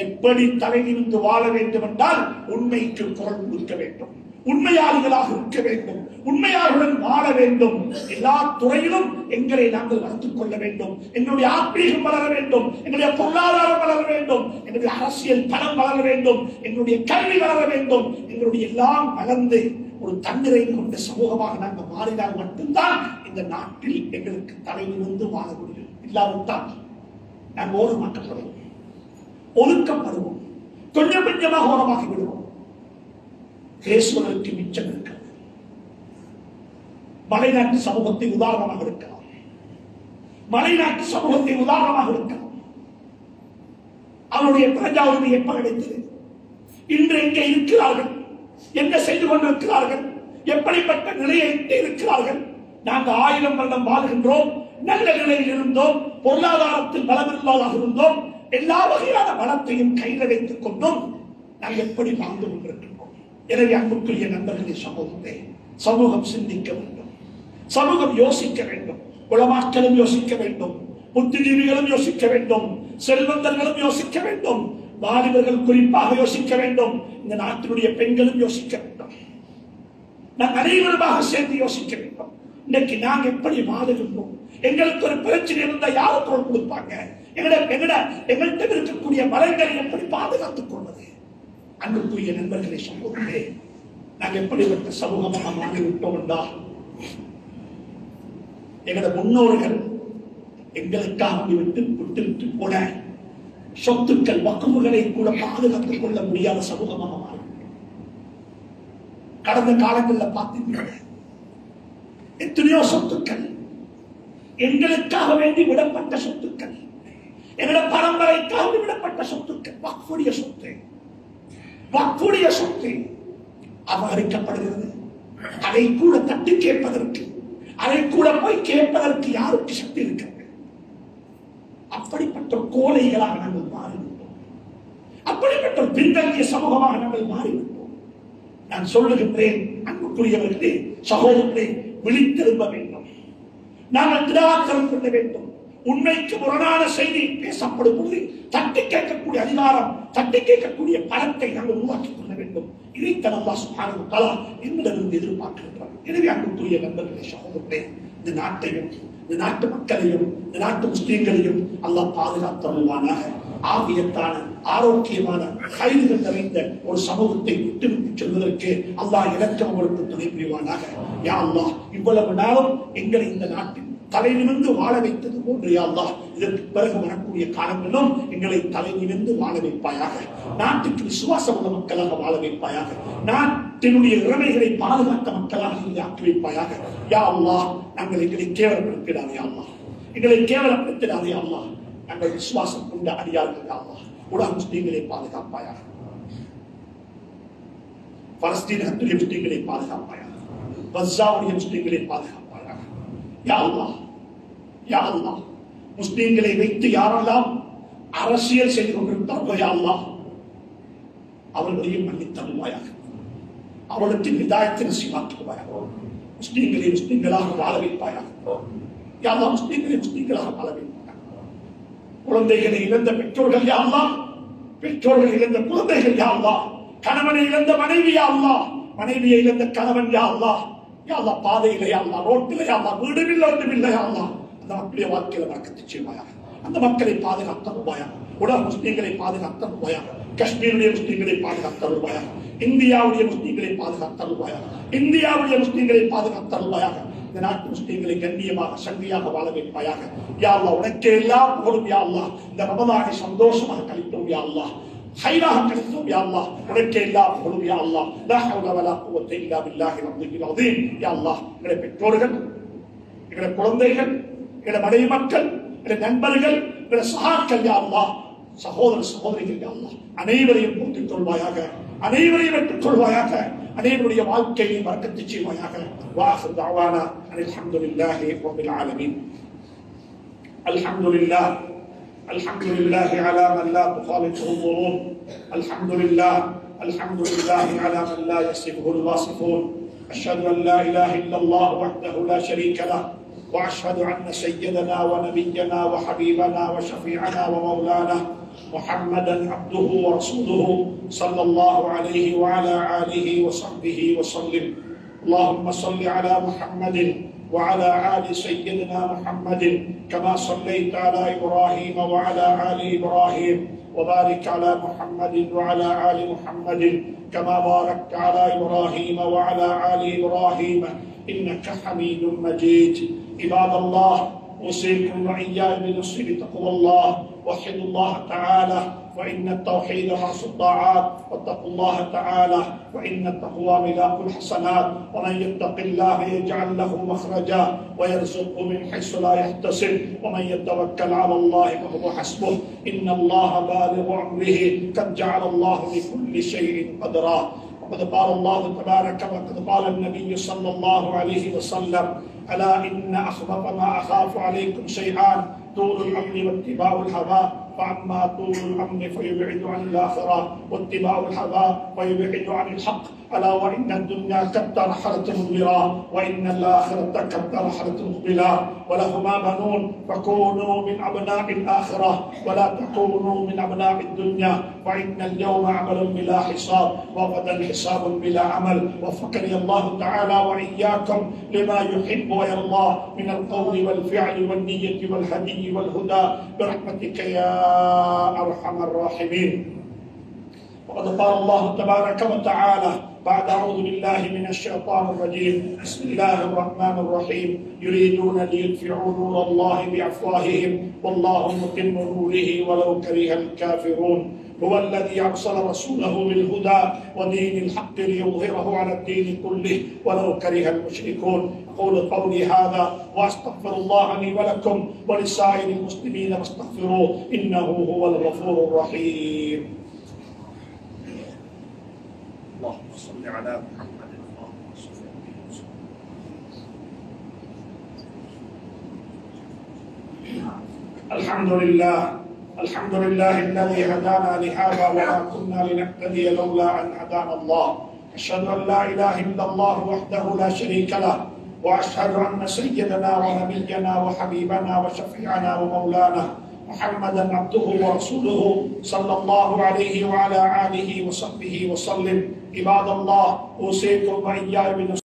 எப்படி தலையிலிருந்து வாழ வேண்டும் என்றால் உண்மைக்கு குரல் கொடுக்க வேண்டும், உண்மையாளர்களாக இருக்க வேண்டும், உண்மையாளர்களுடன் வாழ வேண்டும். எல்லா துறையிலும் எங்களை நாங்கள் வளர்த்துக் கொள்ள வேண்டும். எங்களுடைய ஆத்மீகம் வளர வேண்டும், எங்களுடைய பொருளாதாரம் வளர வேண்டும், எங்களுடைய அரசியல் பலம் வளர வேண்டும், எங்களுடைய கல்வி வளர வேண்டும். எங்களுடைய எல்லாம் வளர்ந்து ஒரு தன்னிறை கொண்ட சமூகமாக நாங்கள் மாறினால் மட்டும்தான் இந்த நாட்டில் எங்களுக்கு தலையிலிருந்து வாழ முடியும். இல்லாவிட்டால் நாங்கள் ஓரமாக்கப்படுவோம், ஒதுக்கப்படுவோம், கொஞ்சம் கொஞ்சமாக ஓரமாகி விடுவோம். பேசுவதற்கு மிச்சம் இருக்கிறது. மலைநாட்டு சமூகத்தை உதாரணமாக இருக்கலாம், மலைநாட்டு சமூகத்தை உதாரணமாக இருக்கலாம். அவருடைய பிரஜா உரிமை எப்ப கிடைத்தது? இன்று எங்கே இருக்கிறார்கள்? என்ன செய்து கொண்டிருக்கிறார்கள்? எப்படிப்பட்ட நிலையை இருக்கிறார்கள்? நாங்கள் 1000 வருடம் வாழ்கின்றோம், நல்ல நிலையில் இருந்தோம், பொருளாதாரத்தில் பலமில்லாதாக இருந்தோம், எல்லா வகையான வளத்தையும் கையில் வைத்துக் கொண்டும் நாங்கள் எப்படி வாழ்ந்து கொண்டிருக்கின்றோம்? எனவே அன்புக்குரிய நண்பர்களே, சமூகத்தை சமூகம் சிந்திக்க வேண்டும், சமூகம் யோசிக்க வேண்டும், உலமாக்களும் யோசிக்க வேண்டும், புத்திஜீவிகளும் யோசிக்க வேண்டும், செல்வந்தர்களும் யோசிக்க வேண்டும், வாலிபர்கள் குறிப்பாக யோசிக்க வேண்டும், இந்த நாட்டினுடைய பெண்களும் யோசிக்க வேண்டும். நாம் அனைவருமாக சேர்ந்து யோசிக்க வேண்டும். இன்னைக்கு நாங்கள் எப்படி வாழுகின்றோம்? எங்களுக்கு ஒரு பிரச்சனை இருந்தா யாரும் குரல் கொடுப்பாங்க? எங்கள்கிட்ட இருக்கக்கூடிய மரங்களை எப்படி பாதுகாத்துக் கொள்வது? அன்புக்குரிய நண்பர்களே, சமூகமே, நாங்கள் எப்படிப்பட்ட சமூகமாக மாறிவிட்டோம் என்றால், எங்களோட முன்னோர்கள் எங்களுக்காக விட்டு போன சொத்துக்கள் வக்குகளை கூட பாதுகாத்துக் கொள்ள முடியாத சமூகமாக மாறி கடந்த காலங்களில் பார்த்தீங்கன்னா எத்தனையோ சொத்துக்கள் எங்களுக்காக வேண்டி விடப்பட்ட சொத்துக்கள், எங்களோட பரம்பரைக்காக விடப்பட்ட சொத்துக்கள், வக்ஃபுடைய சொத்து அபகரிக்கப்படுகிறது. அதை கூட தட்டி கேட்பதற்கு, அதை கூட போய் கேட்பதற்கு யாருக்கு சக்தி இருக்கிறது? அப்படிப்பட்ட கோழைகளாக நாங்கள் மாறிவிட்டோம். அப்படிப்பட்ட பின்தங்கிய சமூகமாக நாங்கள் மாறிவிட்டோம். நான் சொல்லுகின்றேன், அன்புக்குரியவர்களே, சகோதரர்களே, விழித்தெழும்ப வேண்டும். நாங்கள் திராட்சம் கொள்ள வேண்டும். உண்மைக்கு முரணான செய்தி பேசப்படும் போது தட்டி கேட்கக்கூடிய அதிகாரம், தட்டி கேட்கக்கூடிய பலத்தை நாங்கள் உருவாக்கிக் கொள்ள வேண்டும். இதைத்தான் அல்லாஹ் சுப்ஹானஹு வ தஆலா எங்களிடமிருந்து எதிர்பார்க்கின்றார். எனவே அன்புக்குரிய நண்பர்களே, சகோதரர்களே, இந்த நாட்டையும், இந்த நாட்டு மக்களையும், இந்த நாட்டு முஸ்லிம்களையும் அல்லாஹ் பாதுகாத்தருள்வானாக. ஆவியத்தான, ஆரோக்கியமான, கைதுகள் நிறைந்த ஒரு சமூகத்தை விட்டு செல்வதற்கு அல்லாஹ் இலக்கம் உங்களுக்கு துணை புரிவானாக. யா அல்லாஹ், இவ்வளவு நாளும் எங்களை இந்த நாட்டில் தலை நிமிர்ந்து வாழ வைத்தது போன்று யா அல்லாஹ், இதற்கு பிறகு வரக்கூடிய காலங்களிலும் எங்களை தலை நிமிர்ந்து வாழ வைப்பாயாக. நாட்டுக்கு விசுவாசம் உள்ள மக்களாக வாழ வைப்பாயாக. நாட்டினுடைய இறமைகளை பாதுகாத்த மக்களாக ஆக்கி வைப்பாயாக. யா அல்லாஹ், நாங்கள் எங்களை கேவலப்படுத்திடாதே யா அல்லாஹ், எங்களை கேவலப்படுத்திடாதே யா அல்லாஹ். நாங்கள் விசுவாசம் கொண்ட அடியார்கள் யா அல்லாஹ், உலக முஸ்லிம்களை பாதுகாப்பாயாக. பலஸ்தீனத்துடைய முஸ்லிம்களை பாதுகாப்பாயாக. கஸாவுடைய முஸ்லிம்களை பாதுகாப்பாயாக. யா அல்லாஹ், யா அல்லாஹ், முஸ்லிம்களை வைத்து யாரெல்லாம் அரசியல் செய்து கொண்டிருந்தார்களோ யா அல்லாஹ், அவர்களையும் மன்னித்தருள்வாயாக. அவர்களுக்கு ஹிதாயத்தை நசீபாக்குவாயாக. முஸ்லிம்களை முஸ்லிம்களாக வாழ வைப்பாயாக. யா அல்லாஹ், முஸ்லிம்களை முஸ்லிம்களாக வாழ வைப்பாயாக. குழந்தைகளை இழந்த பெற்றோர்கள் யா அல்லாஹ், பெற்றோர்கள் இழந்த குழந்தைகள் யா அல்லாஹ், கணவனை இழந்த மனைவி யா அல்லாஹ், மனைவியை இழந்த கணவன் யா அல்லாஹ், யா அல்லாஹ், பாதையில யா அல்லாஹ், ரோட்டில யா அல்லாஹ், வீடுமில்ல ஒன்றுமில்லை யா அல்லாஹ், அந்த மக்களுடைய வாழ்க்கையில வழக்கத்தை செய்வாயாக. அந்த மக்களை பாதுகாத்தருள்வாயாக. உலக முஸ்லிம்களை பாதுகாத்தருள்வாயாக. காஷ்மீருடைய முஸ்லிம்களை பாதுகாத்தருள்வாயாக. இந்தியாவுடைய முஸ்லிம்களை பாதுகாத்தருள்வாயாக. இந்தியாவுடைய முஸ்லிம்களை பாதுகாத்தருள்வாயாக. இந்த நாட்டு முஸ்லிம்களை கண்ணியமாக சங்கியாக வாழ வைப்பாயாக. யா அல்லாஹ், உனக்கே எல்லாம் புகழும் யா அல்லாஹ். இந்த ரமதானை சந்தோஷமாக கழித்தோம் யா அல்லாஹ், خيرها كريم يا الله، ولك إلا بقولوا يا الله لا حول ولا قوة إلا بالله العظيم يا الله. எங்களை பெற்றோர்கள், எங்களை குழந்தைகள், எங்களை மனைவி மக்கள், எங்களை நண்பர்கள், எங்களை சகாக்கள் யா அல்லாஹ், சகோதர சகோதரிகள் யா அல்லாஹ், அனைவரையும் போற்றிக் கொள்வாயாக, அனைவரையும் வெற்றுக் கொள்வாயாக, அனைவருடைய வாழ்க்கையை பரக்கத்து செய்வாயாக. وآخر دعوانا أن الحمد لله رب العالمين. الحمد لله، الحمد لله على من لا تخالطه الظنون. الحمد لله، الحمد لله على من لا يصفه الواصفون. أشهد أن لا إله إلا الله وحده لا شريك له، وأشهد أن سيدنا ونبينا وحبيبنا وشفيعنا ومولانا محمدا عبده ورسوله صلى الله عليه وعلى آله وصحبه وسلم. اللهم صل على محمد وعلى آل سيدنا محمد كما صليت على إبراهيم وعلى آل إبراهيم، وبارك على محمد وعلى آل محمد كما باركت على إبراهيم وعلى آل إبراهيم إنك حميد مجيد. عباد الله، أوصيكم وإياي بنصر تقوى الله وحدوا الله تعالى وإن التوحيد رأس الطاعات واتقوا الله تعالى وإن التقوى ملاك الحسنات ومن يتق الله يجعل له مخرجا ويرزقه من حيث لا يحتسب ومن يتوكل على الله فهو حسبه إن الله بالغ أمره قد جعل الله لكل شيء قدرا. وقد قال الله تبارك وقد قال النبي صلى الله عليه وسلم ألا إن أخبث ما أخاف عليكم شيئان طول الأمر واتباع الهوى فأما طول الأمر فيبعد عن الآخرة واتباع الهوى فيبعد عن الحق ألا وإن الدنيا كالترحلة مدبرا وإن الآخرة كالترحلة مقبلا ولهما بنون فكونوا من أبناء الآخرة ولا تكونوا من أبناء الدنيا فإن اليوم عمل بلا حساب وغدا حساب بلا عمل. وفقني الله تعالى وإياكم لما يحب ويرضى من القول والفعل والنية والهدي والهدى برحمتك يا أرحم الراحمين. وقد قال الله تبارك وتعالى بعد أعوذ بالله من الشيطان الرجيم بسم الله الرحمن الرحيم يريدون ليطفئوا نور الله بأفواههم والله متم نوره ولو كره الكافرون. هو الذي أرسل رسوله بالهدى ودين الحق ليظهره على الدين كله ولو كره المشركون. أقول قولي هذا وأستغفر الله لي ولكم ولسائر المسلمين فاستغفروه إنه هو الغفور الرحيم. اللهم صل على محمد. اللهم صل عليه وسلم. الحمد لله الذي هدانا لهذا وما كنا لنهتدي لولا أن هدانا الله. أشهد أن لا إله إلا الله وحده لا شريك له وأشهد أن سيدنا ونبينا وحبيبنا وشفيعنا ومولانا محمدا عبده ورسوله صلى الله عليه وعلى آله وصحبه وسلم. عباد الله أوصيكم وإياي بنصر